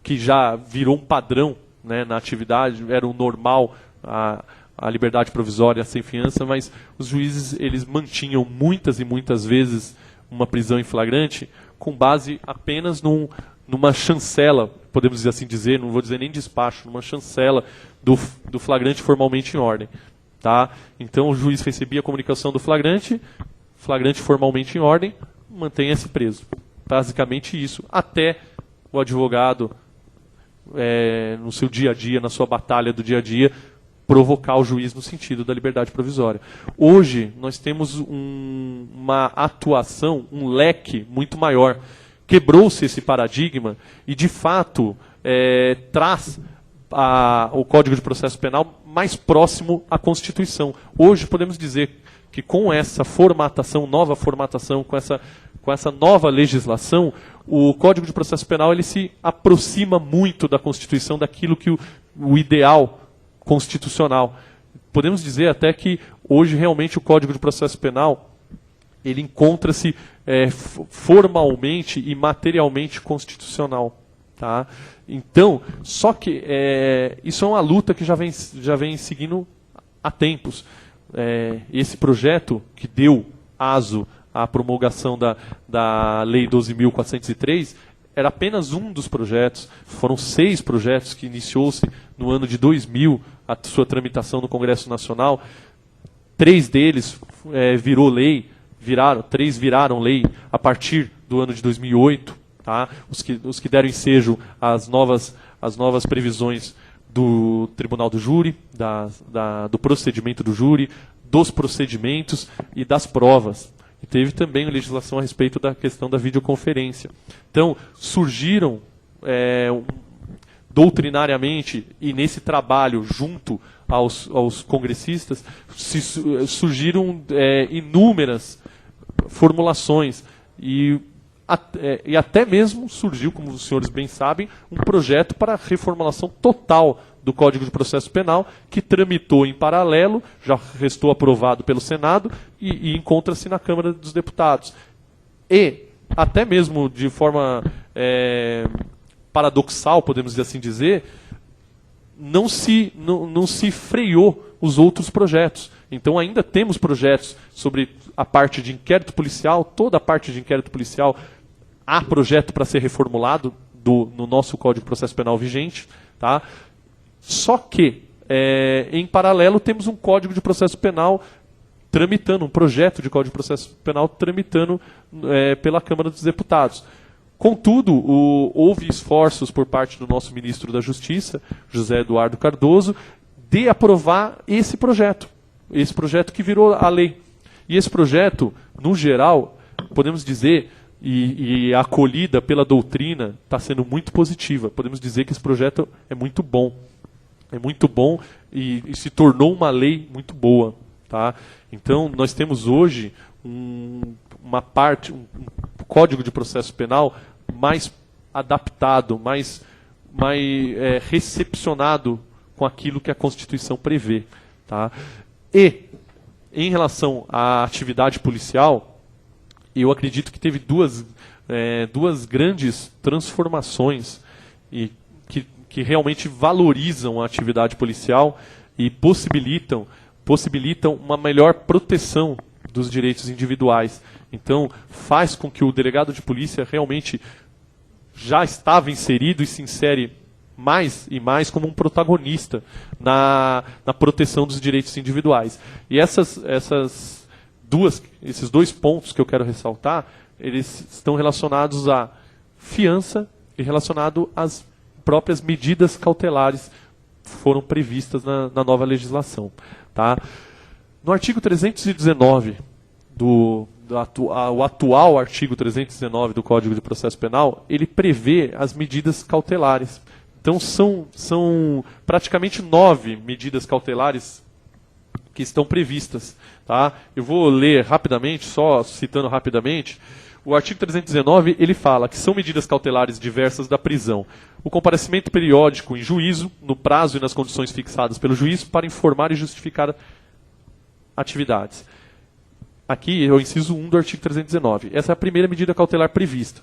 que já virou um padrão, né, na atividade, era o normal a liberdade provisória sem fiança, mas os juízes eles mantinham muitas e muitas vezes uma prisão em flagrante com base apenas numa chancela, podemos assim dizer, não vou dizer nem despacho, numa chancela do flagrante formalmente em ordem. Tá? Então o juiz recebia a comunicação do flagrante formalmente em ordem, mantenha-se preso. Basicamente isso, até o advogado, no seu dia a dia, na sua batalha do dia a dia, provocar o juiz no sentido da liberdade provisória. Hoje, nós temos uma atuação, um leque muito maior, quebrou-se esse paradigma e, de fato, traz o Código de Processo Penal mais próximo à Constituição. Hoje podemos dizer que com essa formatação, nova formatação, com essa nova legislação, o Código de Processo Penal ele se aproxima muito da Constituição, daquilo que o ideal constitucional. Podemos dizer até que hoje realmente o Código de Processo Penal ele encontra-se formalmente e materialmente constitucional. Tá? Então, só que isso é uma luta que já vem seguindo há tempos. Esse projeto que deu aso à promulgação da Lei 12.403 era apenas um dos projetos. Foram 6 projetos que iniciou-se no ano de 2000 a sua tramitação no Congresso Nacional. 3 deles virou lei, 3 viraram lei a partir do ano de 2008. Tá? Os que deram ensejo às novas previsões do Tribunal do Júri, do procedimento do júri, dos procedimentos e das provas. E teve também legislação a respeito da questão da videoconferência. Então, surgiram doutrinariamente, e nesse trabalho junto aos congressistas, surgiram inúmeras formulações e até mesmo surgiu, como os senhores bem sabem, um projeto para a reformulação total do Código de Processo Penal, que tramitou em paralelo, já restou aprovado pelo Senado e encontra-se na Câmara dos Deputados. E, até mesmo de forma paradoxal, podemos assim dizer, não se freou os outros projetos. Então ainda temos projetos sobre a parte de inquérito policial, toda a parte de inquérito policial, há projeto para ser reformulado no nosso Código de Processo Penal vigente. Tá? Só que, em paralelo, temos um Código de Processo Penal tramitando, um projeto de Código de Processo Penal tramitando pela Câmara dos Deputados. Contudo, houve esforços por parte do nosso ministro da Justiça, José Eduardo Cardoso, de aprovar esse projeto que virou a lei. E esse projeto, no geral, podemos dizer, e a acolhida pela doutrina está sendo muito positiva. Podemos dizer que esse projeto é muito bom. É muito bom e se tornou uma lei muito boa. Tá? Então, nós temos hoje um Código de Processo Penal mais adaptado, mais recepcionado com aquilo que a Constituição prevê. Tá? E, em relação à atividade policial, eu acredito que teve duas grandes transformações que realmente valorizam a atividade policial e possibilitam uma melhor proteção dos direitos individuais. Então, faz com que o delegado de polícia realmente já estava inserido e se insere mais e mais como um protagonista na proteção dos direitos individuais. E esses 2 pontos que eu quero ressaltar, eles estão relacionados à fiança e relacionado às próprias medidas cautelares que foram previstas na nova legislação. Tá? No artigo 319, o atual artigo 319 do Código de Processo Penal, ele prevê as medidas cautelares. Então, são praticamente 9 medidas cautelares que estão previstas. Tá? Eu vou ler rapidamente, só citando rapidamente. O artigo 319, ele fala que são medidas cautelares diversas da prisão. O comparecimento periódico em juízo, no prazo e nas condições fixadas pelo juiz, para informar e justificar atividades. Aqui é o inciso 1 do artigo 319. Essa é a primeira medida cautelar prevista.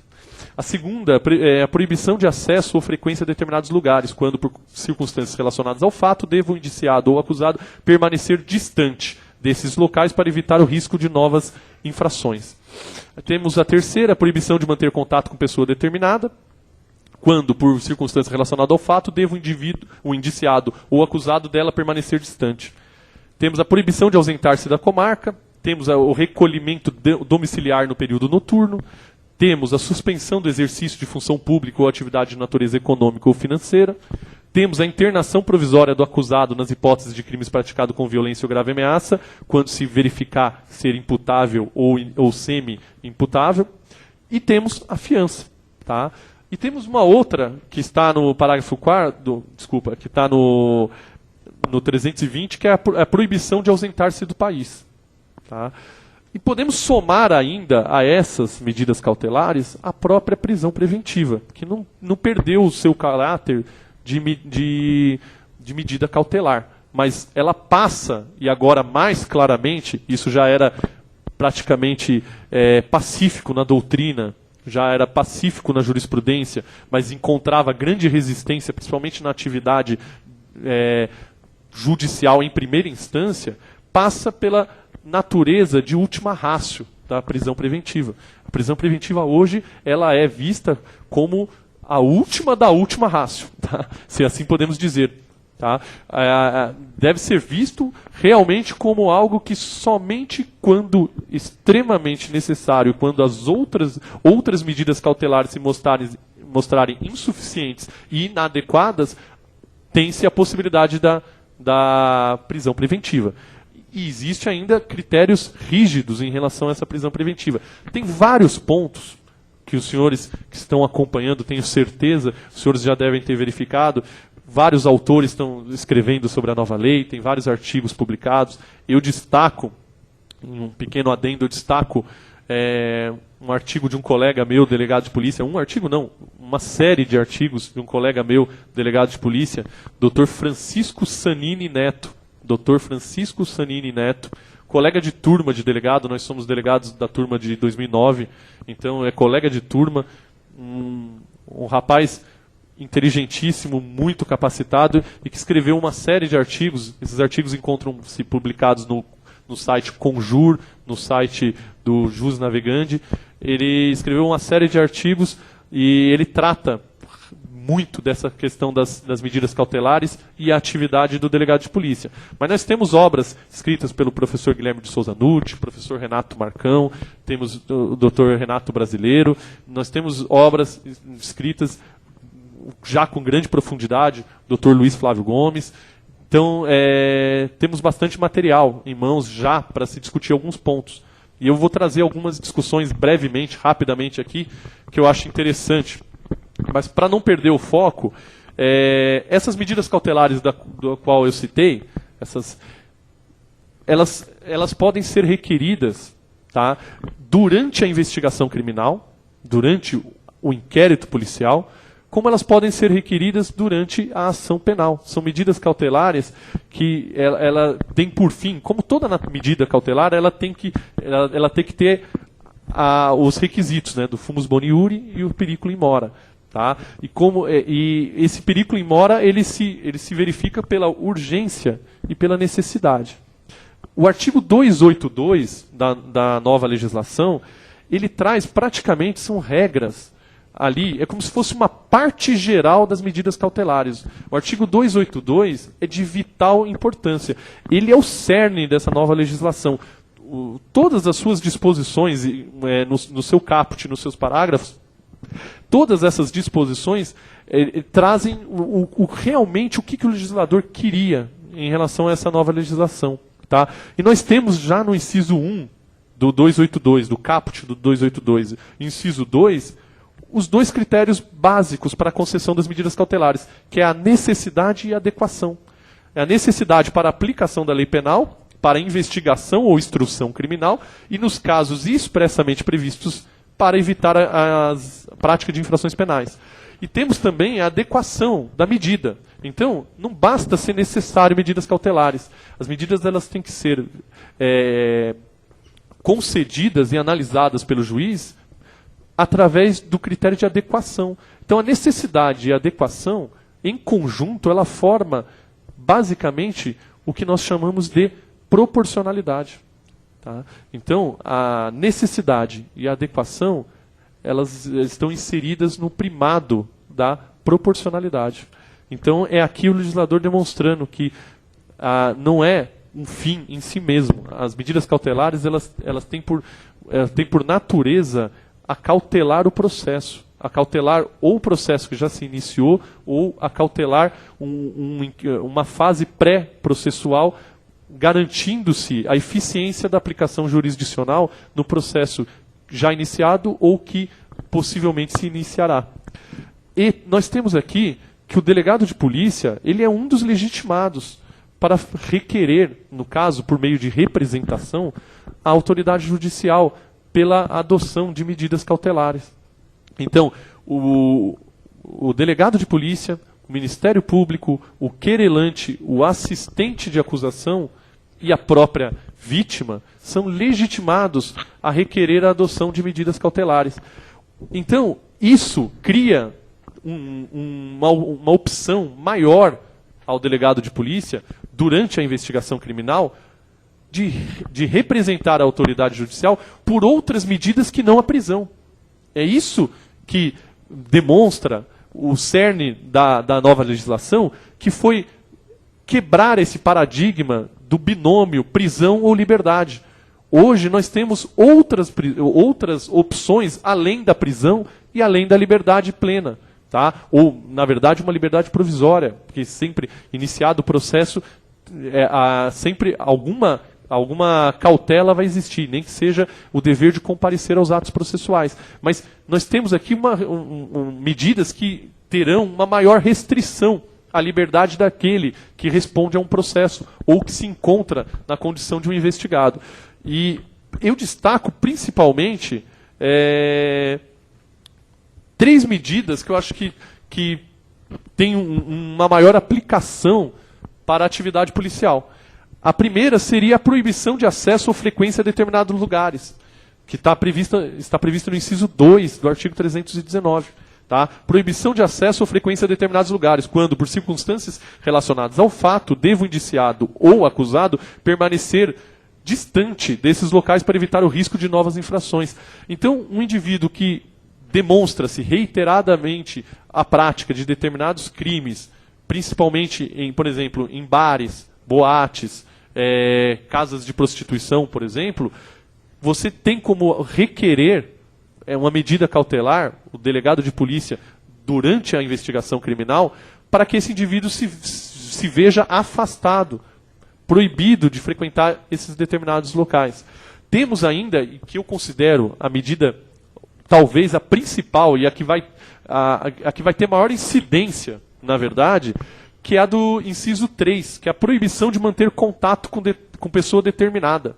A segunda é a proibição de acesso ou frequência a determinados lugares, quando, por circunstâncias relacionadas ao fato, deva o indiciado ou acusado permanecer distante desses locais para evitar o risco de novas infrações. Temos a terceira, a proibição de manter contato com pessoa determinada, quando, por circunstâncias relacionadas ao fato, deva o indiciado ou acusado dela permanecer distante. Temos a proibição de ausentar-se da comarca, temos o recolhimento domiciliar no período noturno, temos a suspensão do exercício de função pública ou atividade de natureza econômica ou financeira, temos a internação provisória do acusado nas hipóteses de crimes praticados com violência ou grave ameaça, quando se verificar ser imputável ou semi-imputável, e temos a fiança. Tá? E temos uma outra que está no parágrafo 4º, desculpa, que está no 320, que é a proibição de ausentar-se do país. Tá? E podemos somar ainda a essas medidas cautelares a própria prisão preventiva, que não perdeu o seu caráter de medida cautelar, mas ela passa, e agora mais claramente, isso já era praticamente pacífico na doutrina, já era pacífico na jurisprudência, mas encontrava grande resistência, principalmente na atividade judicial em primeira instância, passa pela natureza de última ratio da prisão preventiva. A prisão preventiva hoje ela é vista como a última da última ratio, tá? Se assim podemos dizer. Tá? Deve ser visto realmente como algo que somente quando extremamente necessário, quando as outras medidas cautelares se mostrarem insuficientes e inadequadas, tem-se a possibilidade da prisão preventiva. E existe ainda critérios rígidos em relação a essa prisão preventiva. Tem vários pontos que os senhores que estão acompanhando, tenho certeza, os senhores já devem ter verificado. Vários autores estão escrevendo sobre a nova lei, tem vários artigos publicados. Eu destaco, em um pequeno adendo, um artigo de um colega meu, delegado de polícia, uma série de artigos de um colega meu, delegado de polícia, Dr. Francisco Sanini Neto. Dr. Francisco Sanini Neto, colega de turma de delegado, nós somos delegados da turma de 2009, então é colega de turma, um rapaz inteligentíssimo, muito capacitado e que escreveu uma série de artigos. Esses artigos encontram-se publicados no site Conjur, no site do Jus Navegandi. Ele escreveu uma série de artigos e ele trata muito dessa questão das medidas cautelares e a atividade do delegado de polícia. Mas nós temos obras escritas pelo professor Guilherme de Souza Nutti, professor Renato Marcão, temos o Dr. Renato Brasileiro, nós temos obras escritas já com grande profundidade, Dr. Luiz Flávio Gomes. Então, temos bastante material em mãos já para se discutir alguns pontos. E eu vou trazer algumas discussões brevemente, rapidamente aqui, que eu acho interessante. Mas para não perder o foco, essas medidas cautelares do qual eu citei, elas podem ser requeridas, tá, durante a investigação criminal, durante o inquérito policial, como elas podem ser requeridas durante a ação penal. São medidas cautelares que ela tem por fim, como toda medida cautelar, ela tem que ter os requisitos, né, do fumus boni iure e o periculum in mora. Tá? E esse periculum in mora ele se verifica pela urgência e pela necessidade. O artigo 282 da nova legislação, ele traz praticamente, são regras ali, é como se fosse uma parte geral das medidas cautelares. O artigo 282 é de vital importância. Ele é o cerne dessa nova legislação. Todas as suas disposições, no seu caput, nos seus parágrafos, todas essas disposições trazem realmente o que o legislador queria em relação a essa nova legislação. Tá? E nós temos já no inciso 1 do 282, do caput do 282, inciso 2, os dois critérios básicos para a concessão das medidas cautelares, que é a necessidade e a adequação. É a necessidade para a aplicação da lei penal, para a investigação ou instrução criminal, e nos casos expressamente previstos para evitar a prática de infrações penais. E temos também a adequação da medida. Então, não basta ser necessário medidas cautelares. As medidas elas têm que ser concedidas e analisadas pelo juiz através do critério de adequação. Então, a necessidade e a adequação, em conjunto, ela forma, basicamente, o que nós chamamos de proporcionalidade. Tá? Então, a necessidade e a adequação, elas estão inseridas no primado da proporcionalidade. Então, é aqui o legislador demonstrando que não é um fim em si mesmo. As medidas cautelares, elas têm por natureza acautelar o processo. Acautelar ou o processo que já se iniciou, ou acautelar uma fase pré-processual, garantindo-se a eficiência da aplicação jurisdicional no processo já iniciado ou que possivelmente se iniciará. E nós temos aqui que o delegado de polícia, ele é um dos legitimados para requerer, no caso, por meio de representação, a autoridade judicial pela adoção de medidas cautelares. Então, o delegado de polícia, o Ministério Público, o querelante, o assistente de acusação e a própria vítima são legitimados a requerer a adoção de medidas cautelares. Então, isso cria uma opção maior ao delegado de polícia, durante a investigação criminal, de representar a autoridade judicial por outras medidas que não a prisão. É isso que demonstra o cerne da nova legislação, que foi quebrar esse paradigma do binômio prisão ou liberdade. Hoje nós temos outras opções além da prisão e além da liberdade plena. Tá? Ou, na verdade, uma liberdade provisória, porque sempre, iniciado o processo, sempre alguma cautela vai existir, nem que seja o dever de comparecer aos atos processuais. Mas nós temos aqui medidas que terão uma maior restrição à liberdade daquele que responde a um processo ou que se encontra na condição de um investigado. E eu destaco principalmente 3 medidas que eu acho que têm uma maior aplicação para a atividade policial. A primeira seria a proibição de acesso ou frequência a determinados lugares, que está prevista no inciso 2 do artigo 319. Tá? Proibição de acesso ou frequência a determinados lugares, quando, por circunstâncias relacionadas ao fato, deva o indiciado ou acusado permanecer distante desses locais para evitar o risco de novas infrações. Então, um indivíduo que demonstra-se reiteradamente a prática de determinados crimes, principalmente, por exemplo, em bares, boates, casas de prostituição, por exemplo, você tem como requerer uma medida cautelar, o delegado de polícia, durante a investigação criminal, para que esse indivíduo se veja afastado, proibido de frequentar esses determinados locais. Temos ainda, e que eu considero a medida, talvez a principal, e a que vai ter maior incidência, na verdade, que é a do inciso 3, que é a proibição de manter contato com pessoa determinada,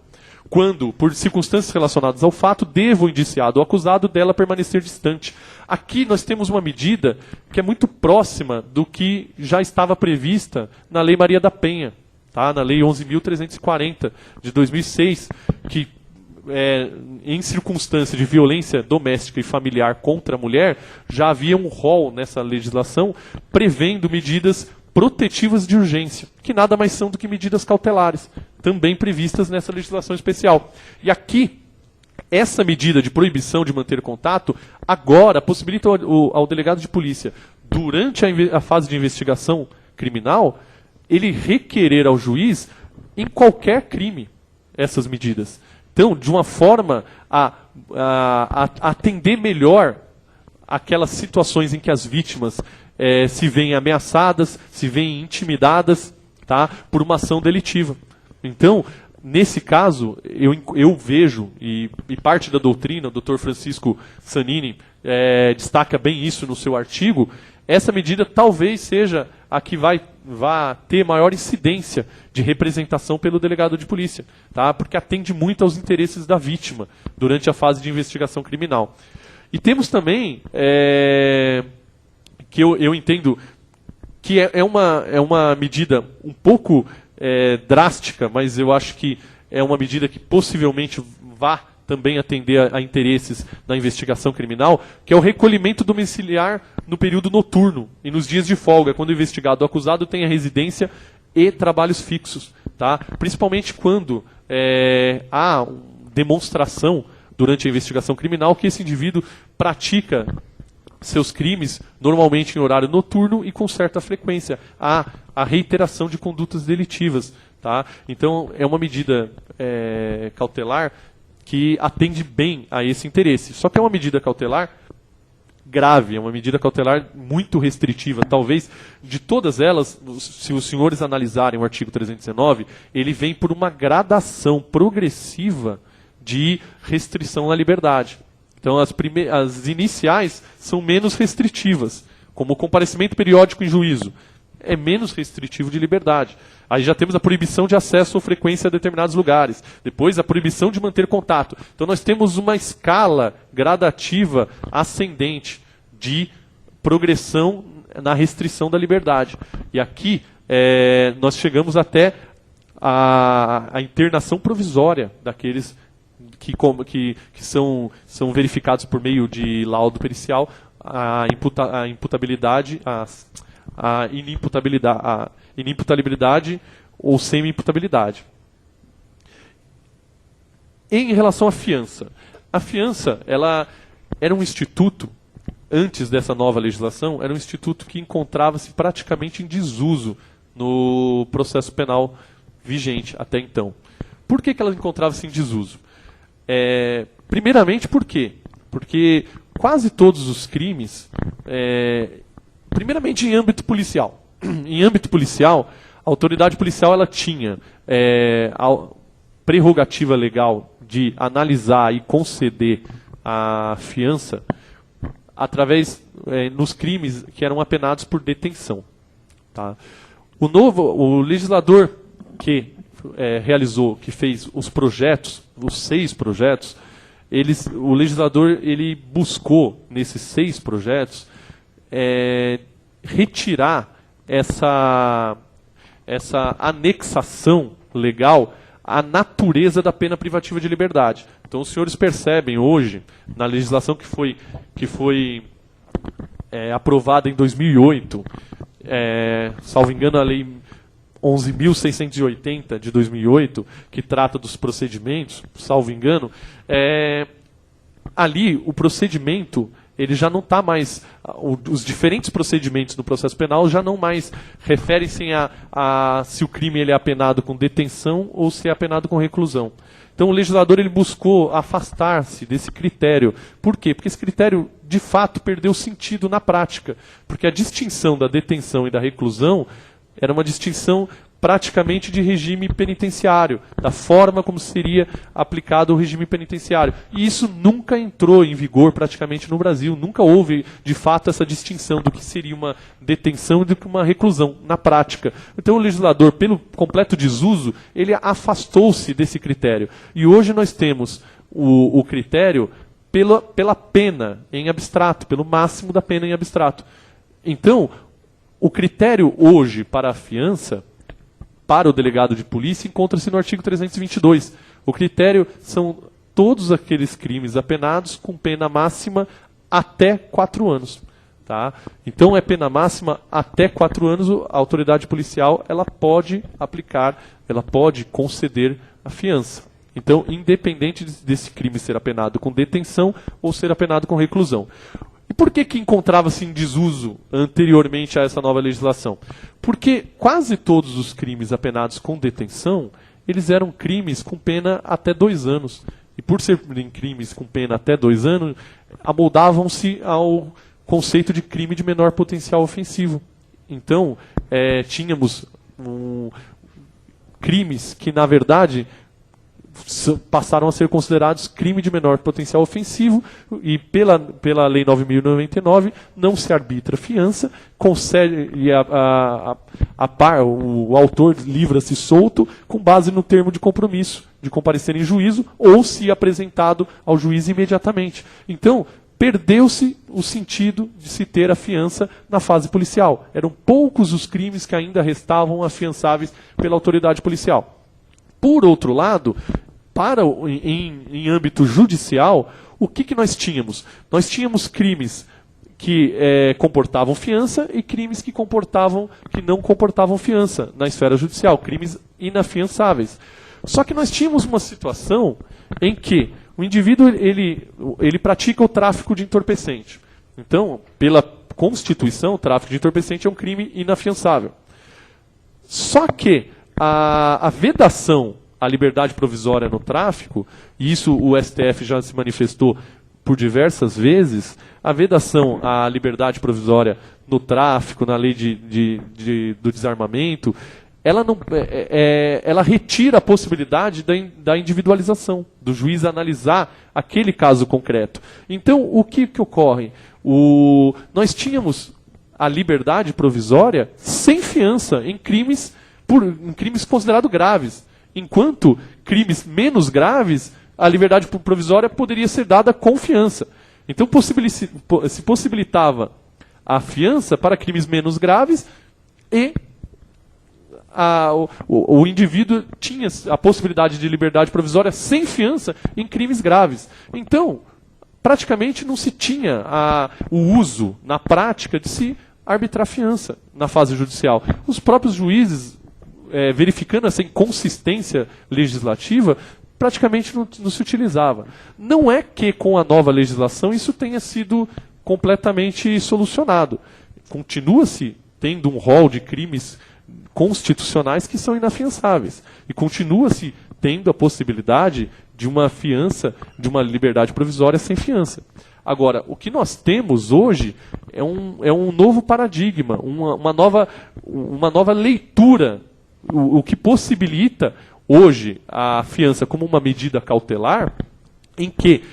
quando, por circunstâncias relacionadas ao fato, deva o indiciado ou acusado dela permanecer distante. Aqui nós temos uma medida que é muito próxima do que já estava prevista na Lei Maria da Penha, tá? Na Lei 11.340, de 2006, que em circunstância de violência doméstica e familiar contra a mulher, já havia um rol nessa legislação prevendo medidas protetivas de urgência, que nada mais são do que medidas cautelares, também previstas nessa legislação especial. E aqui, essa medida de proibição de manter contato, agora possibilita ao delegado de polícia, durante a fase de investigação criminal, ele requerer ao juiz, em qualquer crime, essas medidas. Então, de uma forma a atender melhor aquelas situações em que as vítimas se veem ameaçadas, se veem intimidadas, tá, por uma ação delitiva. Então, nesse caso, eu vejo, e parte da doutrina, o Dr. Francisco Sanini destaca bem isso no seu artigo, essa medida talvez seja a que vá ter maior incidência de representação pelo delegado de polícia, tá? Porque atende muito aos interesses da vítima durante a fase de investigação criminal. E temos também, que eu entendo que é uma medida um pouco drástica, mas eu acho que é uma medida que possivelmente vá também atender a interesses da investigação criminal, que é o recolhimento domiciliar no período noturno e nos dias de folga, quando o investigado ou acusado tem a residência e trabalhos fixos. Tá? Principalmente quando há demonstração durante a investigação criminal que esse indivíduo pratica seus crimes normalmente em horário noturno e com certa frequência. Há a reiteração de condutas delitivas. Tá? Então, é uma medida cautelar que atende bem a esse interesse. Só que é uma medida cautelar grave, é uma medida cautelar muito restritiva. Talvez, de todas elas, se os senhores analisarem o artigo 319, ele vem por uma gradação progressiva de restrição à liberdade. Então, as iniciais são menos restritivas, como o comparecimento periódico em juízo. É menos restritivo de liberdade. Aí já temos a proibição de acesso ou frequência a determinados lugares. Depois, a proibição de manter contato. Então, nós temos uma escala gradativa ascendente de progressão na restrição da liberdade. E aqui, nós chegamos até a internação provisória daqueles que são verificados por meio de laudo pericial, a imputabilidade, a inimputabilidade ou semi-imputabilidade. Em relação à fiança, a fiança ela era um instituto, antes dessa nova legislação, era um instituto que encontrava-se praticamente em desuso no processo penal vigente até então. Por que ela encontrava-se em desuso? Primeiramente, por quê? Porque quase todos os crimes, primeiramente em âmbito policial. Em âmbito policial, a autoridade policial ela tinha a prerrogativa legal de analisar e conceder a fiança nos crimes que eram apenados por detenção. Tá? O legislador que que fez os projetos, os 6 projetos, o legislador ele buscou, nesses 6 projetos, retirar essa anexação legal à natureza da pena privativa de liberdade. Então, os senhores percebem hoje, na legislação que foi aprovada em 2008, salvo engano, a Lei 11.680 de 2008, que trata dos procedimentos, salvo engano, ali o procedimento ele já não está mais, os diferentes procedimentos no processo penal já não mais referem-se a se o crime ele é apenado com detenção ou se é apenado com reclusão. Então o legislador ele buscou afastar-se desse critério. Por quê? Porque esse critério, de fato, perdeu sentido na prática. Porque a distinção da detenção e da reclusão era uma distinção praticamente de regime penitenciário, da forma como seria aplicado o regime penitenciário. E isso nunca entrou em vigor praticamente no Brasil, nunca houve de fato essa distinção do que seria uma detenção e do que uma reclusão na prática. Então o legislador, pelo completo desuso, ele afastou-se desse critério. E hoje nós temos o critério pela pena em abstrato, pelo máximo da pena em abstrato. Então, o critério hoje para a fiança, para o delegado de polícia, encontra-se no artigo 322. O critério são todos aqueles crimes apenados com pena máxima até 4 anos. Tá? Então, é pena máxima até 4 anos, a autoridade policial ela pode aplicar, ela pode conceder a fiança. Então, independente desse crime ser apenado com detenção ou ser apenado com reclusão. E por que encontrava-se em desuso anteriormente a essa nova legislação? Porque quase todos os crimes apenados com detenção, eles eram crimes com pena até 2 anos. E por serem crimes com pena até 2 anos, amoldavam-se ao conceito de crime de menor potencial ofensivo. Então, tínhamos crimes que, na verdade, passaram a ser considerados crime de menor potencial ofensivo e pela Lei 9.099 não se arbitra fiança, concede o autor livra-se solto com base no termo de compromisso de comparecer em juízo ou se apresentado ao juiz imediatamente. Então, perdeu-se o sentido de se ter a fiança na fase policial. Eram poucos os crimes que ainda restavam afiançáveis pela autoridade policial. Por outro lado, em âmbito judicial, o que nós tínhamos? Nós tínhamos crimes que comportavam fiança e crimes que não comportavam fiança na esfera judicial, crimes inafiançáveis. Só que nós tínhamos uma situação em que o indivíduo ele pratica o tráfico de entorpecente. Então, pela Constituição, o tráfico de entorpecente é um crime inafiançável. Só que a vedação à liberdade provisória no tráfico, e isso o STF já se manifestou por diversas vezes, a vedação à liberdade provisória no tráfico, na lei do desarmamento, ela, não, ela retira a possibilidade da individualização, do juiz analisar aquele caso concreto. Então, o que ocorre? Nós tínhamos a liberdade provisória sem fiança em crimes considerados graves, enquanto crimes menos graves, a liberdade provisória poderia ser dada com fiança. Então, se possibilitava a fiança para crimes menos graves e o indivíduo tinha a possibilidade de liberdade provisória sem fiança em crimes graves. Então, praticamente não se tinha o uso, na prática, de se arbitrar fiança na fase judicial. Os próprios juízes, verificando essa inconsistência legislativa, praticamente não se utilizava. Não é que com a nova legislação isso tenha sido completamente solucionado. Continua-se tendo um rol de crimes constitucionais que são inafiançáveis. E continua-se tendo a possibilidade de uma fiança, de uma liberdade provisória sem fiança. Agora, o que nós temos hoje é um novo paradigma, uma nova leitura, o que possibilita hoje a fiança como uma medida cautelar, em que,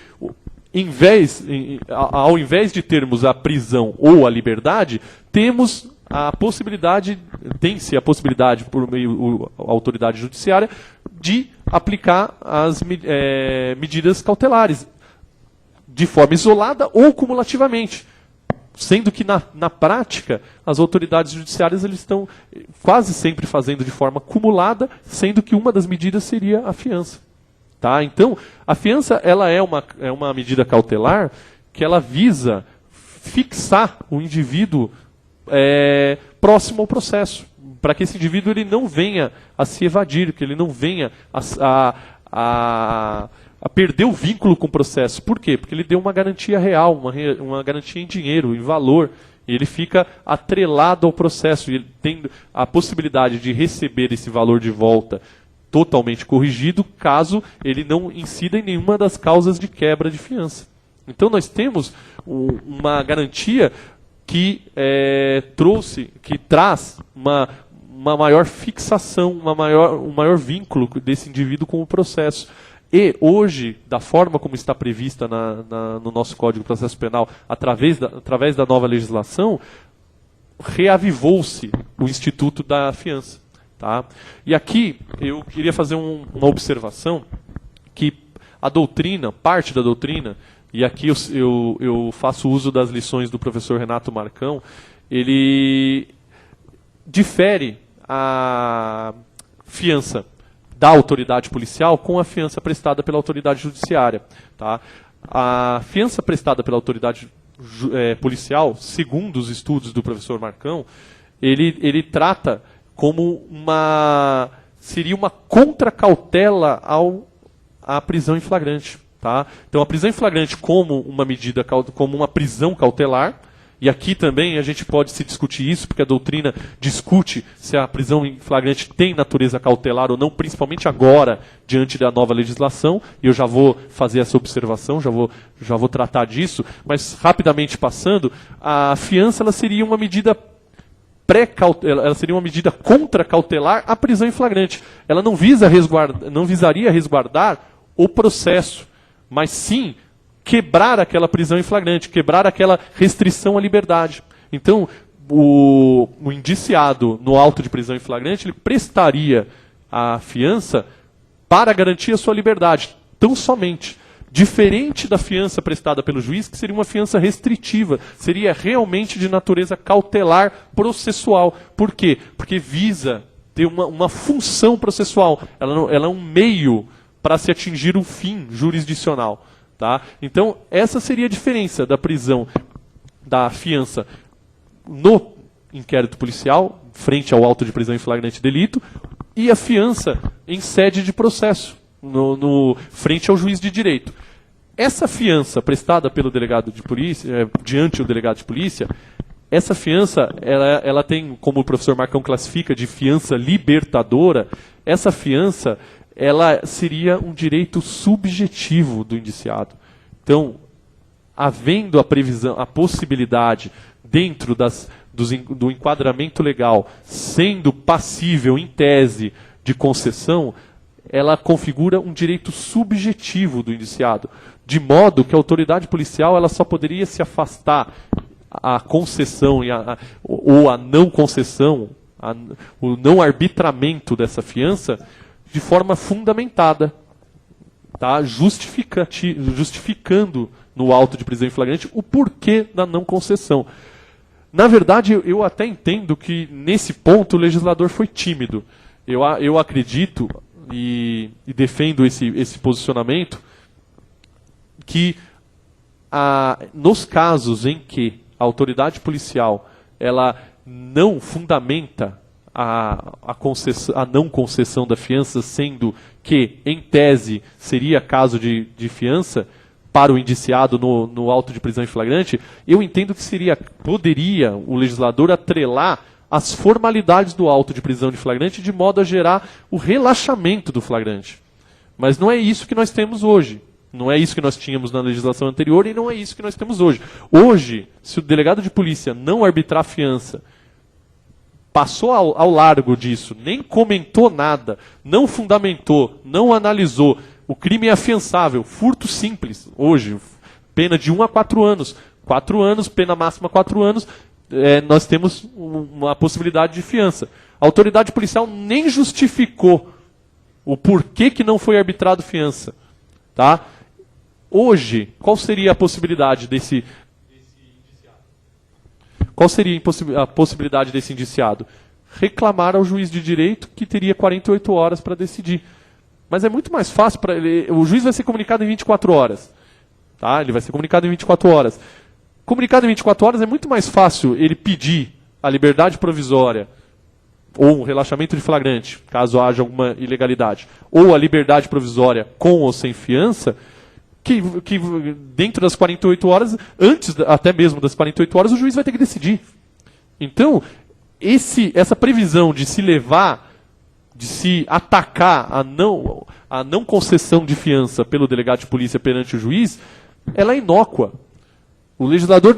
ao invés de termos a prisão ou a liberdade, tem-se a possibilidade, por meio da autoridade judiciária, de aplicar as medidas cautelares, de forma isolada ou cumulativamente. Sendo que, na prática, as autoridades judiciárias eles estão quase sempre fazendo de forma cumulada, sendo que uma das medidas seria a fiança. Tá? Então, a fiança ela é uma medida cautelar que ela visa fixar o indivíduo próximo ao processo, para que esse indivíduo ele não venha a se evadir, que ele não venha a perder o vínculo com o processo. Por quê? Porque ele deu uma garantia real, uma garantia em dinheiro, em valor, e ele fica atrelado ao processo, e ele tem a possibilidade de receber esse valor de volta totalmente corrigido, caso ele não incida em nenhuma das causas de quebra de fiança. Então nós temos uma garantia que traz uma maior fixação, um maior vínculo desse indivíduo com o processo. E hoje, da forma como está prevista no nosso Código de Processo Penal, através da nova legislação, reavivou-se o instituto da fiança. Tá? E aqui eu queria fazer uma observação, que a doutrina, parte da doutrina, e aqui eu faço uso das lições do professor Renato Marcão, ele difere a fiança da autoridade policial com a fiança prestada pela autoridade judiciária. Tá? A fiança prestada pela autoridade policial, segundo os estudos do professor Marcão, ele trata como seria uma contracautela à prisão em flagrante. Tá? Então a prisão em flagrante como uma prisão cautelar, e aqui também a gente pode se discutir isso, porque a doutrina discute se a prisão em flagrante tem natureza cautelar ou não, principalmente agora, diante da nova legislação, e eu já vou fazer essa observação, já vou tratar disso, mas rapidamente passando, a fiança ela seria uma medida ela seria uma medida contracautelar à prisão em flagrante. Ela não visaria resguardar o processo, mas sim quebrar aquela prisão em flagrante, quebrar aquela restrição à liberdade. Então, o indiciado no auto de prisão em flagrante, ele prestaria a fiança para garantir a sua liberdade, tão somente. Diferente da fiança prestada pelo juiz, que seria uma fiança restritiva, seria realmente de natureza cautelar processual. Por quê? Porque visa ter uma função processual. Ela é um meio para se atingir um fim jurisdicional. Tá? Então, essa seria a diferença da prisão, da fiança no inquérito policial, frente ao auto de prisão em flagrante delito, e a fiança em sede de processo, frente ao juiz de direito. Essa fiança prestada pelo delegado de polícia, diante do delegado de polícia, essa fiança, ela tem, como o professor Marcão classifica, de fiança libertadora. Essa fiança, ela seria um direito subjetivo do indiciado. Então, havendo a previsão, a possibilidade, dentro do enquadramento legal sendo passível, em tese, de concessão, ela configura um direito subjetivo do indiciado, de modo que a autoridade policial ela só poderia se afastar a concessão ou a não concessão, o não arbitramento dessa fiança de forma fundamentada, tá? Justificando no auto de prisão em flagrante o porquê da não concessão. Na verdade, eu até entendo que, nesse ponto, o legislador foi tímido. Eu acredito e defendo esse posicionamento que, nos casos em que a autoridade policial ela não fundamenta a não concessão da fiança, sendo que, em tese, seria caso de fiança para o indiciado no auto de prisão em flagrante, eu entendo que poderia o legislador atrelar as formalidades do auto de prisão de flagrante de modo a gerar o relaxamento do flagrante. Mas não é isso que nós temos hoje. Não é isso que nós tínhamos na legislação anterior e não é isso que nós temos hoje. Hoje, se o delegado de polícia não arbitrar a fiança, passou ao largo disso, nem comentou nada, não fundamentou, não analisou, o crime é afiançável, furto simples, hoje, pena de 1 a 4 anos. 4 anos, pena máxima 4 anos, nós temos uma possibilidade de fiança. A autoridade policial nem justificou o porquê que não foi arbitrado fiança. Tá? Hoje, qual seria a possibilidade desse indiciado? Qual seria a possibilidade desse indiciado? Reclamar ao juiz de direito que teria 48 horas para decidir. Mas é muito mais fácil para ele. O juiz vai ser comunicado em 24 horas. Tá? Ele vai ser comunicado em 24 horas. Comunicado em 24 horas é muito mais fácil ele pedir a liberdade provisória ou um relaxamento de flagrante, caso haja alguma ilegalidade, ou a liberdade provisória com ou sem fiança, que dentro das 48 horas, antes até mesmo das 48 horas, o juiz vai ter que decidir. Então, essa previsão de se levar, de se atacar a não concessão de fiança pelo delegado de polícia perante o juiz, ela é inócua. O legislador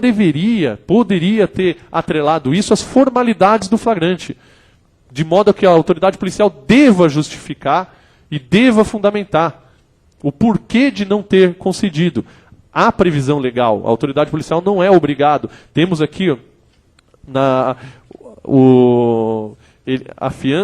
poderia ter atrelado isso às formalidades do flagrante, de modo que a autoridade policial deva justificar e deva fundamentar o porquê de não ter concedido. Há previsão legal, a autoridade policial não é obrigado. Temos aqui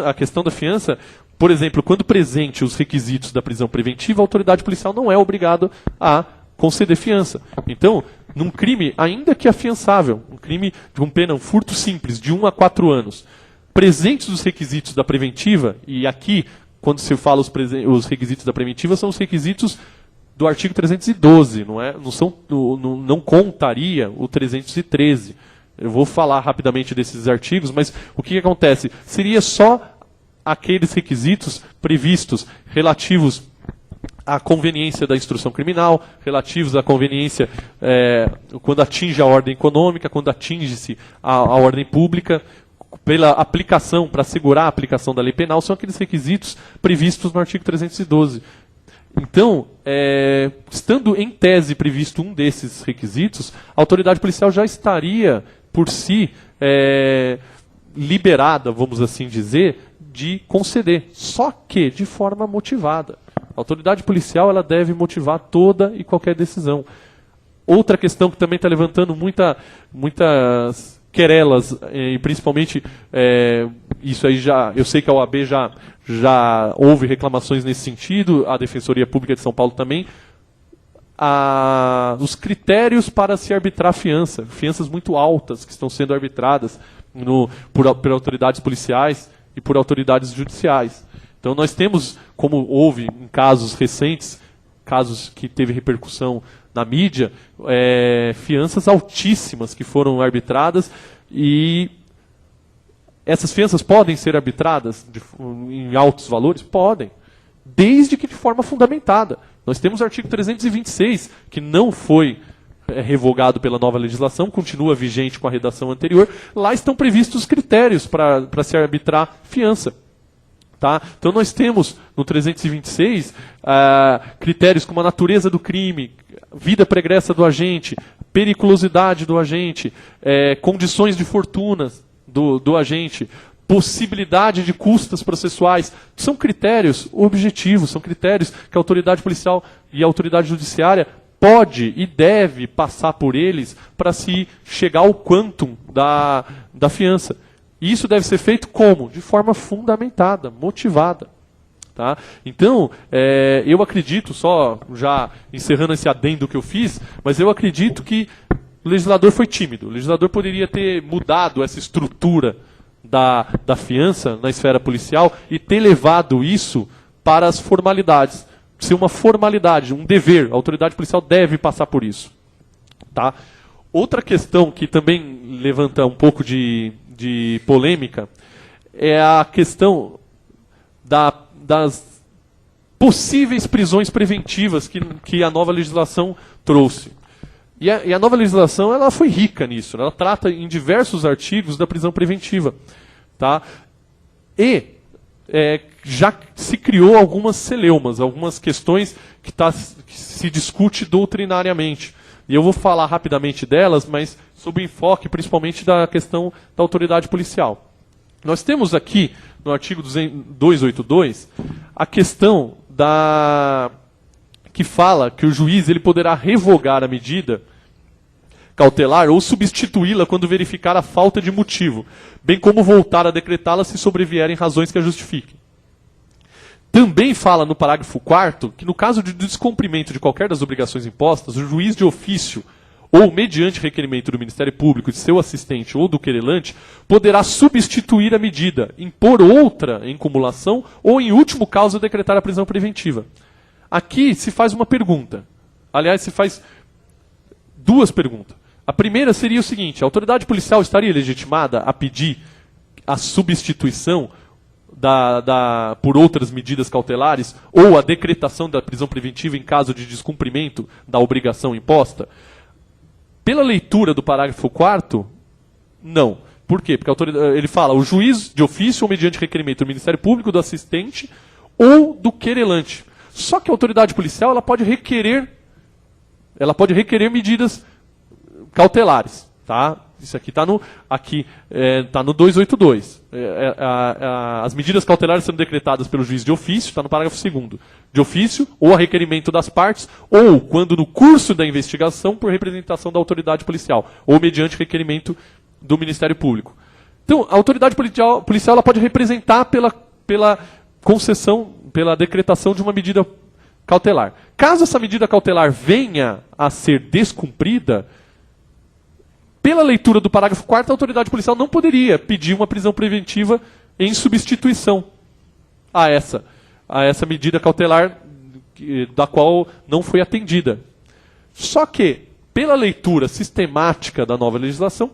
a questão da fiança, por exemplo, quando presente os requisitos da prisão preventiva, a autoridade policial não é obrigada a conceder fiança. Então, num crime, ainda que afiançável, um crime de um furto simples, de 1 a 4 anos, presentes os requisitos da preventiva, e aqui, quando se fala os requisitos da preventiva, são os requisitos do artigo 312, não contaria o 313. Eu vou falar rapidamente desses artigos, mas o que acontece? Seria só aqueles requisitos previstos relativos à conveniência da instrução criminal, relativos à conveniência quando atinge a ordem econômica, quando atinge-se a ordem pública, pela aplicação, para assegurar a aplicação da lei penal, são aqueles requisitos previstos no artigo 312. Então, estando em tese previsto um desses requisitos, a autoridade policial já estaria, por si, liberada, vamos assim dizer, de conceder, só que de forma motivada. A autoridade policial ela deve motivar toda e qualquer decisão. Outra questão que também está levantando muitas querelas, e principalmente, isso aí eu sei que a OAB já houve reclamações nesse sentido, a Defensoria Pública de São Paulo também, os critérios para se arbitrar fianças muito altas que estão sendo arbitradas por autoridades policiais e por autoridades judiciais. Então nós temos, como houve em casos recentes, casos que teve repercussão na mídia, fianças altíssimas que foram arbitradas, e essas fianças podem ser arbitradas em altos valores? Podem, desde que de forma fundamentada. Nós temos o artigo 326, que não foi revogado pela nova legislação, continua vigente com a redação anterior. Lá estão previstos os critérios para se arbitrar fiança. Tá? Então nós temos no 326 critérios como a natureza do crime, vida pregressa do agente, periculosidade do agente, condições de fortunas do agente, possibilidade de custas processuais. São critérios objetivos, são critérios que a autoridade policial e a autoridade judiciária pode e deve passar por eles para se chegar ao quantum da fiança. E isso deve ser feito como? De forma fundamentada, motivada. Tá? Então, eu acredito, só já encerrando esse adendo que eu fiz, mas eu acredito que o legislador foi tímido. O legislador poderia ter mudado essa estrutura da fiança na esfera policial e ter levado isso para as formalidades. Ser uma formalidade, um dever. A autoridade policial deve passar por isso. Tá? Outra questão que também levanta um pouco de polêmica é a questão das possíveis prisões preventivas que a nova legislação trouxe. E a nova legislação ela foi rica nisso. Ela trata em diversos artigos da prisão preventiva. Tá? E já se criou algumas celeumas, algumas questões que se discute doutrinariamente. E eu vou falar rapidamente delas, mas sob o enfoque principalmente da questão da autoridade policial. Nós temos aqui, no artigo 282, a questão que fala que o juiz ele poderá revogar a medida cautelar ou substituí-la quando verificar a falta de motivo, bem como voltar a decretá-la se sobrevierem razões que a justifiquem. Também fala no parágrafo 4º que no caso de descumprimento de qualquer das obrigações impostas, o juiz de ofício ou mediante requerimento do Ministério Público, de seu assistente ou do querelante, poderá substituir a medida, impor outra em cumulação ou, em último caso, decretar a prisão preventiva. Aqui se faz uma pergunta. Aliás, se faz duas perguntas. A primeira seria o seguinte: a autoridade policial estaria legitimada a pedir a substituição por outras medidas cautelares ou a decretação da prisão preventiva em caso de descumprimento da obrigação imposta? Pela leitura do parágrafo 4º, não. Por quê? Porque ele fala o juiz de ofício ou mediante requerimento do Ministério Público, do assistente ou do querelante. Só que a autoridade policial ela pode requerer medidas cautelares. Tá? Isso aqui está no 282. As medidas cautelares sendo decretadas pelo juiz de ofício, está no parágrafo 2º. De ofício, ou a requerimento das partes, ou quando no curso da investigação, por representação da autoridade policial, ou mediante requerimento do Ministério Público. Então, a autoridade policial ela pode representar pela concessão, pela decretação de uma medida cautelar. Caso essa medida cautelar venha a ser descumprida, pela leitura do parágrafo 4º, a autoridade policial não poderia pedir uma prisão preventiva em substituição a essa medida cautelar da qual não foi atendida. Só que, pela leitura sistemática da nova legislação,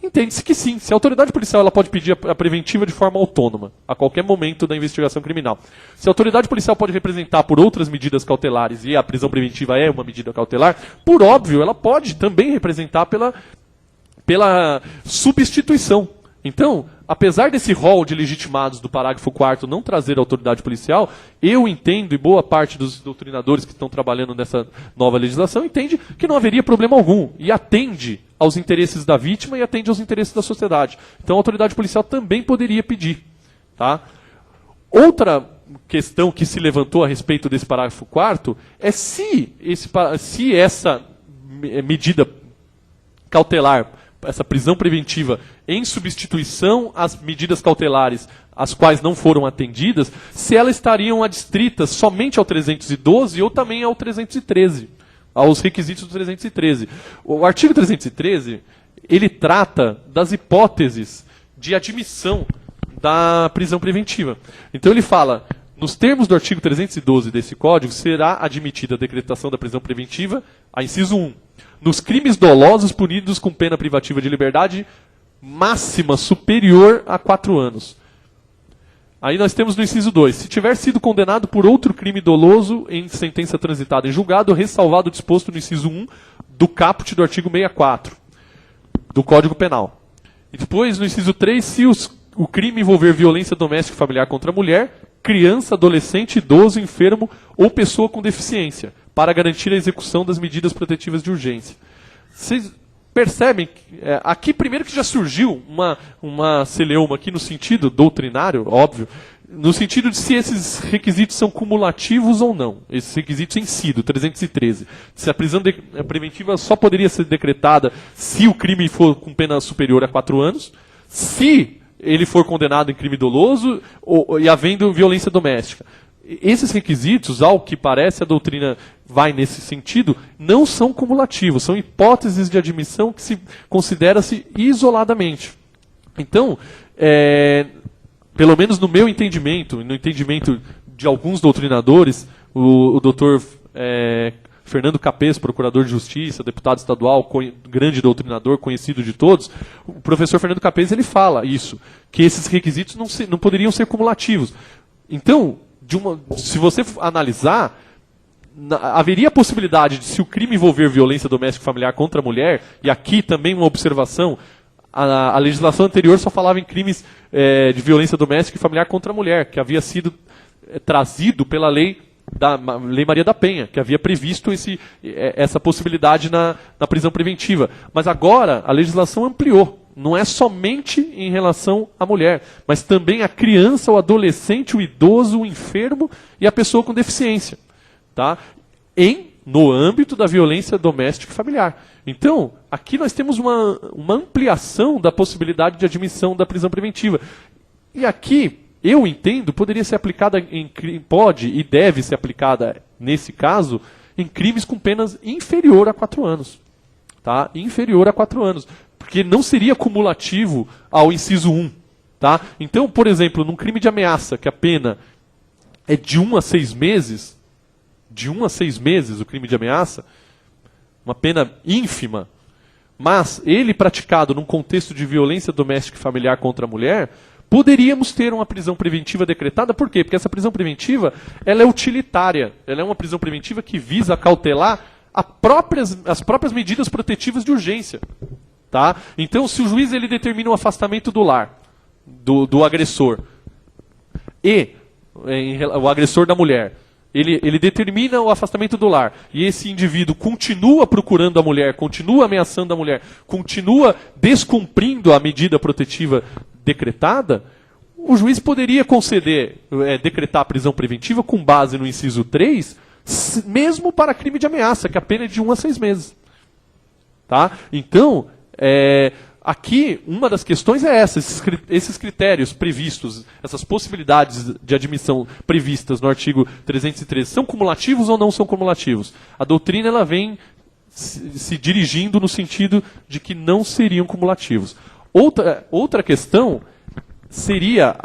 entende-se que sim, se a autoridade policial ela pode pedir a preventiva de forma autônoma, a qualquer momento da investigação criminal. Se a autoridade policial pode representar por outras medidas cautelares, e a prisão preventiva é uma medida cautelar, por óbvio, ela pode também representar pela substituição. Então, apesar desse rol de legitimados do parágrafo 4º não trazer a autoridade policial, eu entendo, e boa parte dos doutrinadores que estão trabalhando nessa nova legislação, entende que não haveria problema algum, e atende aos interesses da vítima e atende aos interesses da sociedade. Então a autoridade policial também poderia pedir. Tá? Outra questão que se levantou a respeito desse parágrafo 4º é se essa medida cautelar, essa prisão preventiva em substituição às medidas cautelares as quais não foram atendidas, se elas estariam adstritas somente ao 312 ou também ao 313, aos requisitos do 313. O artigo 313, ele trata das hipóteses de admissão da prisão preventiva. Então ele fala, nos termos do artigo 312 desse código, será admitida a decretação da prisão preventiva, a inciso 1, nos crimes dolosos punidos com pena privativa de liberdade máxima superior a 4 anos. Aí nós temos no inciso 2, se tiver sido condenado por outro crime doloso em sentença transitada em julgado, ressalvado o disposto no inciso 1 do caput do artigo 64 do Código Penal. E depois, no inciso 3, se o crime envolver violência doméstica e familiar contra a mulher, criança, adolescente, idoso, enfermo ou pessoa com deficiência, para garantir a execução das medidas protetivas de urgência. Vocês percebem, aqui primeiro que já surgiu uma celeuma aqui no sentido doutrinário, óbvio, no sentido de se esses requisitos são cumulativos ou não, esses requisitos em si, do 313. Se a prisão preventiva só poderia ser decretada se o crime for com pena superior a 4 anos, se ele for condenado em crime doloso e havendo violência doméstica. Esses requisitos, ao que parece, a doutrina vai nesse sentido, não são cumulativos, são hipóteses de admissão que se considera-se isoladamente. Então, pelo menos no meu entendimento, no entendimento de alguns doutrinadores, o doutor Fernando Capês, procurador de justiça, deputado estadual, grande doutrinador, conhecido de todos, o professor Fernando Capês ele fala isso, que esses requisitos não poderiam ser cumulativos. Então, se você analisar, haveria a possibilidade de, se o crime envolver violência doméstica e familiar contra a mulher, e aqui também uma observação, a legislação anterior só falava em crimes de violência doméstica e familiar contra a mulher, que havia sido trazido pela Lei Maria da Penha, que havia previsto essa possibilidade na prisão preventiva. Mas agora a legislação ampliou. Não é somente em relação à mulher, mas também a criança, o adolescente, o idoso, o enfermo e a pessoa com deficiência. Tá? No âmbito da violência doméstica e familiar. Então, aqui nós temos uma ampliação da possibilidade de admissão da prisão preventiva. E aqui, eu entendo, poderia ser aplicada, pode e deve ser aplicada, nesse caso, em crimes com penas inferior a 4 anos. Tá? Inferior a 4 anos. Porque não seria cumulativo ao inciso 1. Tá? Então, por exemplo, num crime de ameaça, que a pena é de 1 a 6 meses, o crime de ameaça, uma pena ínfima, mas ele praticado num contexto de violência doméstica e familiar contra a mulher, poderíamos ter uma prisão preventiva decretada. Por quê? Porque essa prisão preventiva ela é utilitária. Ela é uma prisão preventiva que visa cautelar as próprias medidas protetivas de urgência. Tá? Então, se o juiz ele determina o afastamento do lar, do agressor, e o agressor da mulher, ele determina o afastamento do lar, e esse indivíduo continua procurando a mulher, continua ameaçando a mulher, continua descumprindo a medida protetiva decretada, o juiz poderia decretar a prisão preventiva com base no inciso 3, mesmo para crime de ameaça, que a pena é de 1 a 6 meses. Tá? Então, aqui, uma das questões é essa, esses critérios previstos, essas possibilidades de admissão previstas no artigo 313, são cumulativos ou não são cumulativos? A doutrina ela vem se dirigindo no sentido de que não seriam cumulativos. Outra questão seria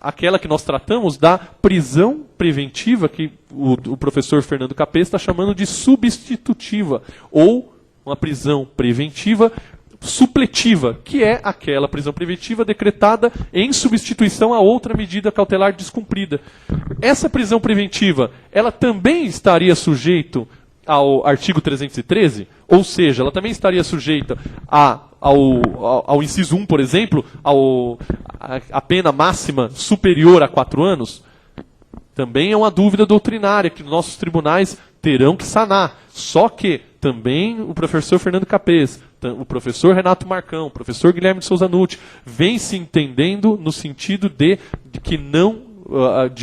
aquela que nós tratamos da prisão preventiva, que o professor Fernando Capês está chamando de substitutiva, ou uma prisão preventiva supletiva, que é aquela prisão preventiva decretada em substituição a outra medida cautelar descumprida. Essa prisão preventiva, ela também estaria sujeita ao artigo 313, ou seja, ela também estaria sujeita ao inciso 1, por exemplo, a pena máxima superior a 4 anos? Também é uma dúvida doutrinária que nossos tribunais terão que sanar. Só que também o professor Fernando Capês, o professor Renato Marcão, o professor Guilherme de Souza Nutti, vem se entendendo no sentido de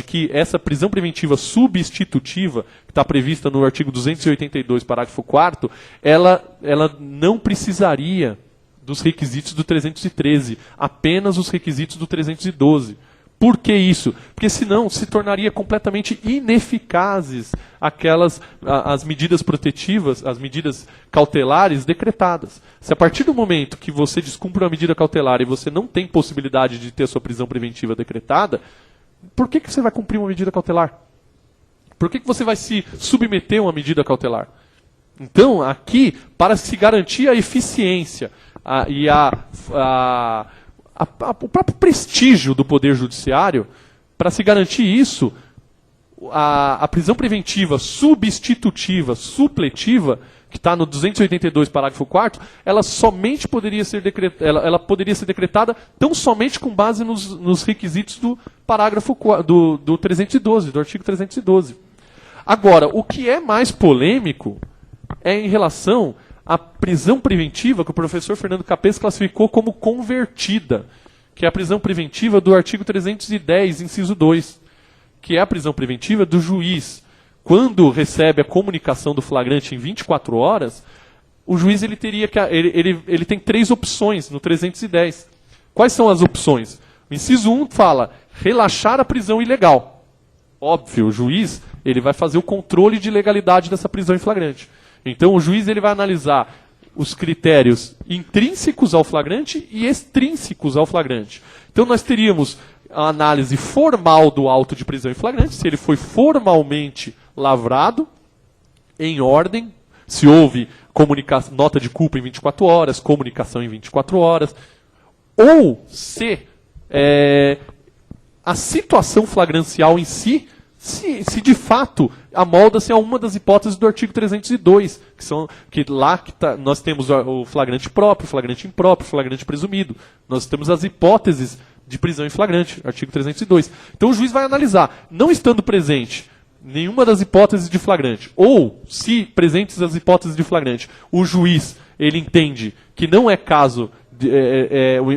que essa prisão preventiva substitutiva, que está prevista no artigo 282, parágrafo 4º, ela não precisaria dos requisitos do 313, apenas os requisitos do 312. Por que isso? Porque senão se tornaria completamente ineficazes as medidas protetivas, as medidas cautelares decretadas. Se a partir do momento que você descumpre uma medida cautelar e você não tem possibilidade de ter a sua prisão preventiva decretada, por que você vai cumprir uma medida cautelar? Por que você vai se submeter a uma medida cautelar? Então, aqui, para se garantir a eficiência e o próprio prestígio do Poder Judiciário, para se garantir isso, a prisão preventiva substitutiva, supletiva, que está no 282, parágrafo 4º, ela somente poderia ser ela poderia ser decretada tão somente com base nos requisitos do parágrafo do 312, do artigo 312. Agora, o que é mais polêmico é em relação à prisão preventiva que o professor Fernando Capês classificou como convertida, que é a prisão preventiva do artigo 310, inciso 2, que é a prisão preventiva do juiz. Quando recebe a comunicação do flagrante em 24 horas, o juiz ele tem 3 opções no 310. Quais são as opções? O inciso 1 fala relaxar a prisão ilegal. Óbvio, o juiz ele vai fazer o controle de legalidade dessa prisão em flagrante. Então o juiz ele vai analisar os critérios intrínsecos ao flagrante e extrínsecos ao flagrante. Então nós teríamos a análise formal do auto de prisão em flagrante, se ele foi formalmente lavrado, em ordem, se houve nota de culpa em 24 horas, comunicação em 24 horas, ou se a situação flagrancial em si, se de fato amolda-se a uma das hipóteses do artigo 302, nós temos o flagrante próprio, flagrante impróprio, flagrante presumido. Nós temos as hipóteses de prisão em flagrante, artigo 302. Então o juiz vai analisar, não estando presente nenhuma das hipóteses de flagrante, ou se presentes as hipóteses de flagrante, o juiz ele entende que não é caso,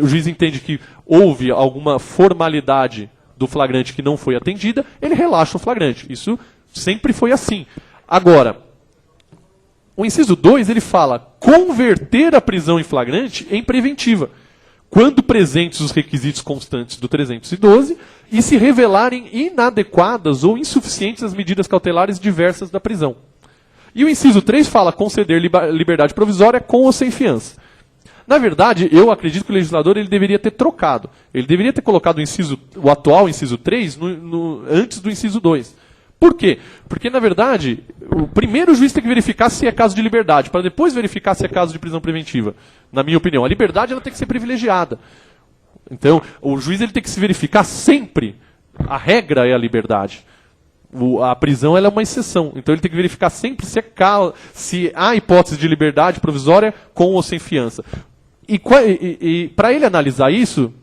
o juiz entende que houve alguma formalidade do flagrante que não foi atendida, ele relaxa o flagrante. Isso sempre foi assim. Agora, o inciso 2, ele fala converter a prisão em flagrante em preventiva, quando presentes os requisitos constantes do 312 e se revelarem inadequadas ou insuficientes as medidas cautelares diversas da prisão. E o inciso 3 fala conceder liberdade provisória com ou sem fiança. Na verdade, eu acredito que o legislador ele deveria ter trocado. Ele deveria ter colocado o atual inciso 3 antes do inciso 2. Por quê? Porque, na verdade, primeiro o juiz tem que verificar se é caso de liberdade, para depois verificar se é caso de prisão preventiva. Na minha opinião, a liberdade ela tem que ser privilegiada. Então, o juiz ele tem que se verificar sempre. A regra é a liberdade. A prisão ela é uma exceção. Então, ele tem que verificar sempre se há hipótese de liberdade provisória com ou sem fiança. E para ele analisar isso,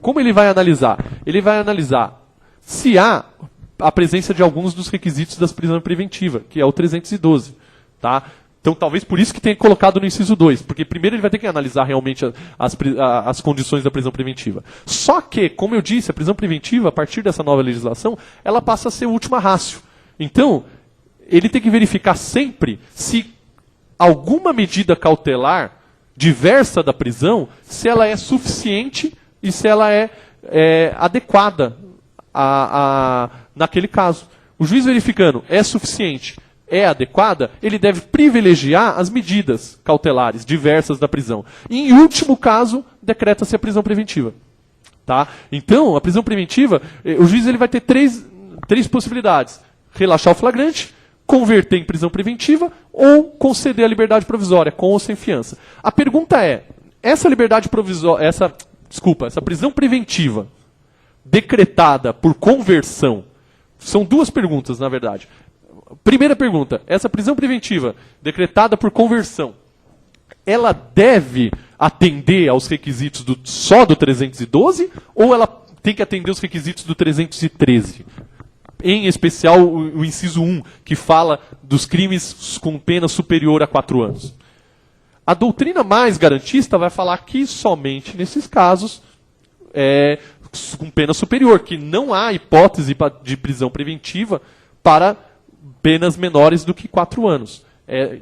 como ele vai analisar? Ele vai analisar se há a presença de alguns dos requisitos da prisão preventiva, que é o 312. Tá? Então, talvez por isso que tenha colocado no inciso 2, porque primeiro ele vai ter que analisar realmente as condições da prisão preventiva. Só que, como eu disse, a prisão preventiva, a partir dessa nova legislação, ela passa a ser última ratio. Então, ele tem que verificar sempre se alguma medida cautelar diversa da prisão, se ela é suficiente e se ela é adequada naquele caso. O juiz verificando é suficiente, é adequada, ele deve privilegiar as medidas cautelares diversas da prisão. E, em último caso, decreta-se a prisão preventiva. Tá? Então, a prisão preventiva, o juiz ele vai ter três possibilidades. Relaxar o flagrante, converter em prisão preventiva ou conceder a liberdade provisória, com ou sem fiança. A pergunta é, essa prisão preventiva decretada por conversão, são duas perguntas, na verdade. Primeira pergunta, essa prisão preventiva decretada por conversão, ela deve atender aos requisitos só do 312 ou ela tem que atender os requisitos do 313? Em especial o inciso 1, que fala dos crimes com pena superior a 4 anos. A doutrina mais garantista vai falar que somente nesses casos com pena superior, que não há hipótese de prisão preventiva para penas menores do que 4 anos.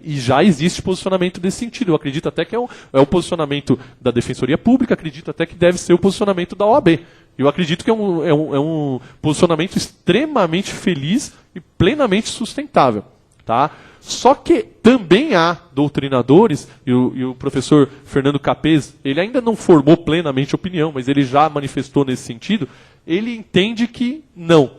E já existe posicionamento desse sentido. Eu acredito até que é o posicionamento da Defensoria Pública, acredito até que deve ser o posicionamento da OAB. Eu acredito que é um posicionamento extremamente feliz e plenamente sustentável. Tá? Só que também há doutrinadores, e o professor Fernando Capês, ele ainda não formou plenamente opinião, mas ele já manifestou nesse sentido, ele entende que não,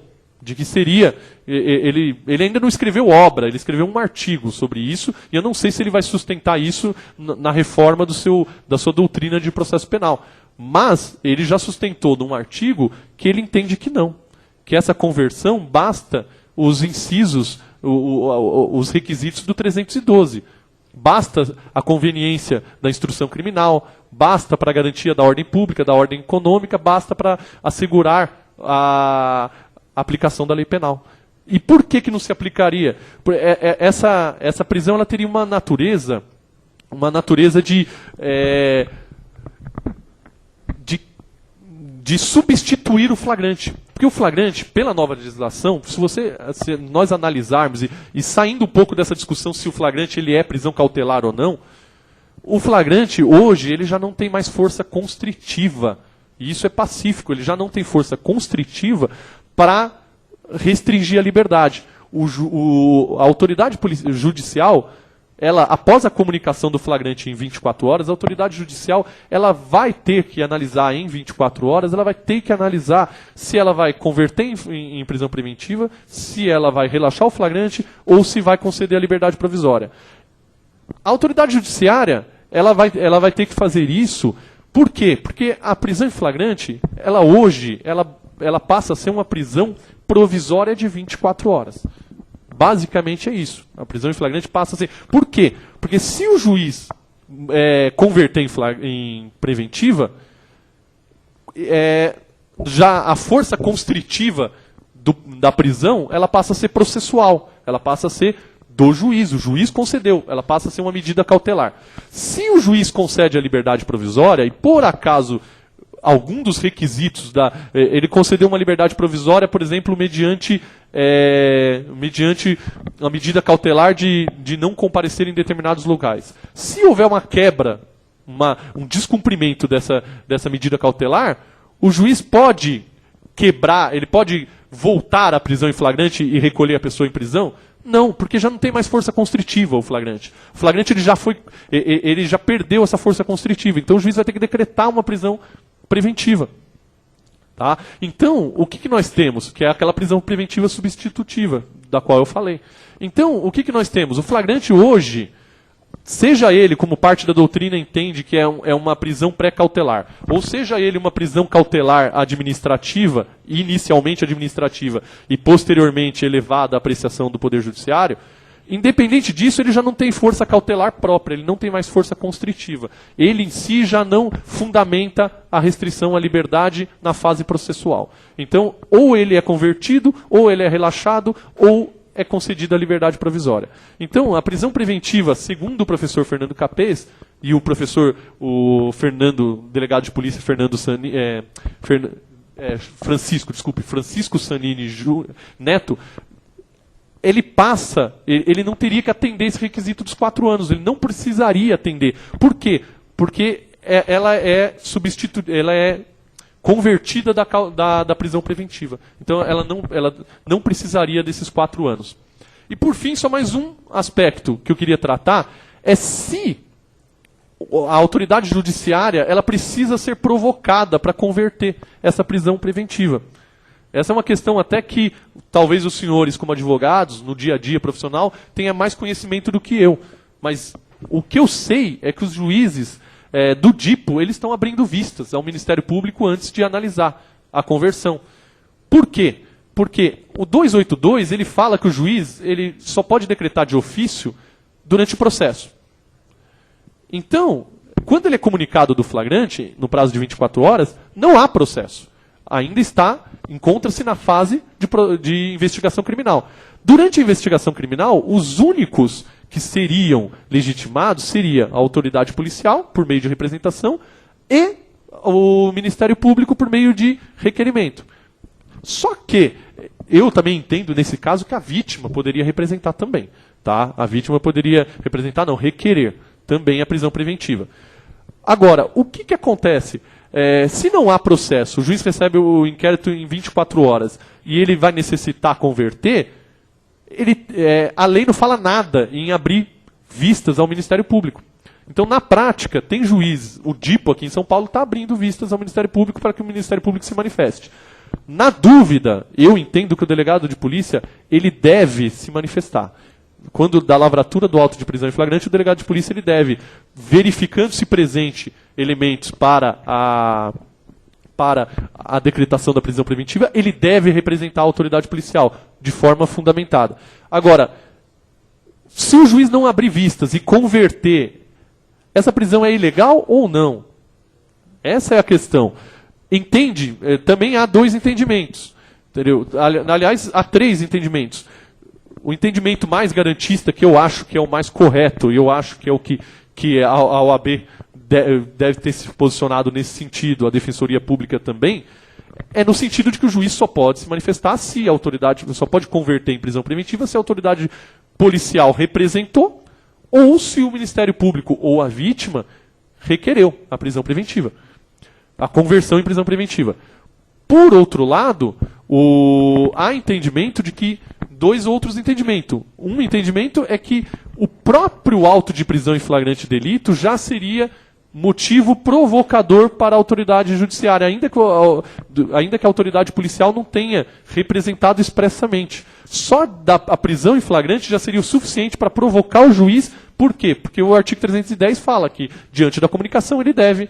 de que seria... Ele ainda não escreveu obra, ele escreveu um artigo sobre isso, e eu não sei se ele vai sustentar isso na reforma da sua doutrina de processo penal. Mas ele já sustentou num artigo que ele entende que não. Que essa conversão basta os incisos os requisitos do 312. Basta a conveniência da instrução criminal, basta para a garantia da ordem pública, da ordem econômica, basta para assegurar a aplicação da lei penal. E por que não se aplicaria? Essa prisão ela teria uma natureza de substituir o flagrante. Porque o flagrante, pela nova legislação, se nós analisarmos e saindo um pouco dessa discussão se o flagrante ele é prisão cautelar ou não, o flagrante hoje ele já não tem mais força constritiva. E isso é pacífico, ele já não tem força constritiva para restringir a liberdade. A autoridade judicial, ela, após a comunicação do flagrante em 24 horas, a autoridade judicial ela vai ter que analisar em 24 horas, ela vai ter que analisar se ela vai converter em prisão preventiva, se ela vai relaxar o flagrante ou se vai conceder a liberdade provisória. A autoridade judiciária ela vai ter que fazer isso. Por quê? Porque a prisão em flagrante, ela passa a ser uma prisão provisória de 24 horas. Basicamente é isso. A prisão em flagrante passa a ser... Por quê? Porque se o juiz converter em preventiva, já a força constritiva da prisão, ela passa a ser processual. Ela passa a ser do juiz. O juiz concedeu. Ela passa a ser uma medida cautelar. Se o juiz concede a liberdade provisória, e por acaso algum dos requisitos ele concedeu uma liberdade provisória, por exemplo, mediante a medida cautelar de não comparecer em determinados locais. Se houver uma quebra, um descumprimento dessa medida cautelar, o juiz pode quebrar, ele pode voltar à prisão em flagrante e recolher a pessoa em prisão? Não, porque já não tem mais força constritiva o flagrante. O flagrante ele já perdeu essa força constritiva, então o juiz vai ter que decretar uma prisão preventiva. Tá? Então, o que nós temos? Que é aquela prisão preventiva substitutiva, da qual eu falei. Então, o que nós temos? O flagrante hoje, seja ele, como parte da doutrina entende que é uma prisão pré-cautelar, ou seja ele uma prisão cautelar administrativa, inicialmente administrativa, e posteriormente elevada à apreciação do Poder Judiciário, independente disso, ele já não tem força cautelar própria, ele não tem mais força constritiva. Ele em si já não fundamenta a restrição à liberdade na fase processual. Então, ou ele é convertido, ou ele é relaxado, ou é concedida a liberdade provisória. Então, a prisão preventiva, segundo o professor Fernando Capês, e o delegado de polícia Francisco Sanini Neto, ele não teria que atender esse requisito dos 4 anos, ele não precisaria atender. Por quê? Porque ela é convertida da prisão preventiva. Então ela não precisaria desses 4 anos. E por fim, só mais um aspecto que eu queria tratar, é se a autoridade judiciária ela precisa ser provocada para converter essa prisão preventiva. Essa é uma questão até que talvez os senhores, como advogados, no dia a dia profissional, tenham mais conhecimento do que eu. Mas o que eu sei é que os juízes do DIPO, eles estão abrindo vistas ao Ministério Público antes de analisar a conversão. Por quê? Porque o 282, ele fala que o juiz ele só pode decretar de ofício durante o processo. Então, quando ele é comunicado do flagrante, no prazo de 24 horas, não há processo. Ainda encontra-se na fase de investigação criminal. Durante a investigação criminal, os únicos que seriam legitimados seria a autoridade policial, por meio de representação, e o Ministério Público por meio de requerimento. Só que eu também entendo, nesse caso, que a vítima poderia representar também. Tá? A vítima poderia requerer também a prisão preventiva. Agora, o que acontece? Se não há processo, o juiz recebe o inquérito em 24 horas e ele vai necessitar converter, a lei não fala nada em abrir vistas ao Ministério Público. Então, na prática, tem juiz, o DIPO aqui em São Paulo está abrindo vistas ao Ministério Público para que o Ministério Público se manifeste. Na dúvida, eu entendo que o delegado de polícia ele deve se manifestar. Quando da lavratura do auto de prisão em flagrante, o delegado de polícia ele deve, verificando-se presente elementos para para a decretação da prisão preventiva, ele deve representar a autoridade policial de forma fundamentada. Agora, se o juiz não abrir vistas e converter, essa prisão é ilegal ou não? Essa é a questão. Entende? Também há 2 entendimentos. Entendeu? Aliás, há 3 entendimentos. O entendimento mais garantista, que eu acho que é o mais correto, e eu acho que é o que a OAB deve ter se posicionado nesse sentido, a Defensoria Pública também, é no sentido de que o juiz só pode se manifestar se a autoridade, só pode converter em prisão preventiva se a autoridade policial representou, ou se o Ministério Público ou a vítima requereu a prisão preventiva, a conversão em prisão preventiva. Por outro lado, há entendimento de que 2 outros entendimentos. Um entendimento é que o próprio auto de prisão em flagrante delito já seria motivo provocador para a autoridade judiciária, ainda que a autoridade policial não tenha representado expressamente. Só a prisão em flagrante já seria o suficiente para provocar o juiz. Por quê? Porque o artigo 310 fala que, diante da comunicação, ele deve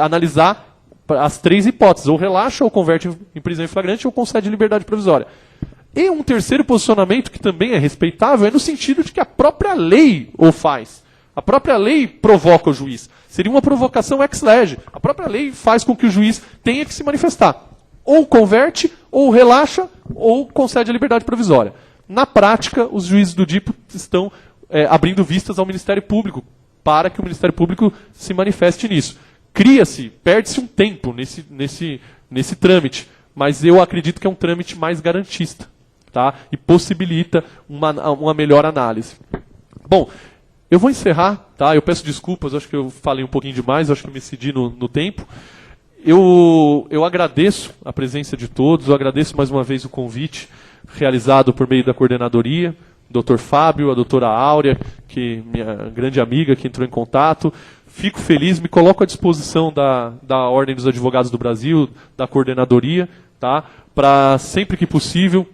analisar as 3 hipóteses, ou relaxa, ou converte em prisão em flagrante, ou concede liberdade provisória. E um terceiro posicionamento, que também é respeitável, é no sentido de que a própria lei o faz. A própria lei provoca o juiz. Seria uma provocação ex lege. A própria lei faz com que o juiz tenha que se manifestar. Ou converte, ou relaxa, ou concede a liberdade provisória. Na prática, os juízes do DIPO estão abrindo vistas ao Ministério Público, para que o Ministério Público se manifeste nisso. Perde-se um tempo nesse trâmite, mas eu acredito que é um trâmite mais garantista, tá? E possibilita uma melhor análise. Bom, eu vou encerrar, tá? Eu peço desculpas, acho que eu falei um pouquinho demais, acho que eu me excedi no tempo. Eu agradeço a presença de todos, eu agradeço mais uma vez o convite realizado por meio da coordenadoria, Dr. Fábio, a doutora Áurea, que minha grande amiga que entrou em contato. Fico feliz, me coloco à disposição da Ordem dos Advogados do Brasil, da coordenadoria, tá? Para sempre que possível,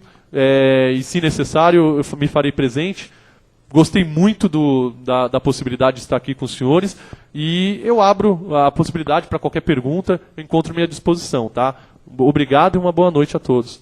e se necessário, eu me farei presente. Gostei muito da possibilidade de estar aqui com os senhores e eu abro a possibilidade para qualquer pergunta, eu encontro-me à disposição, tá? Obrigado e uma boa noite a todos.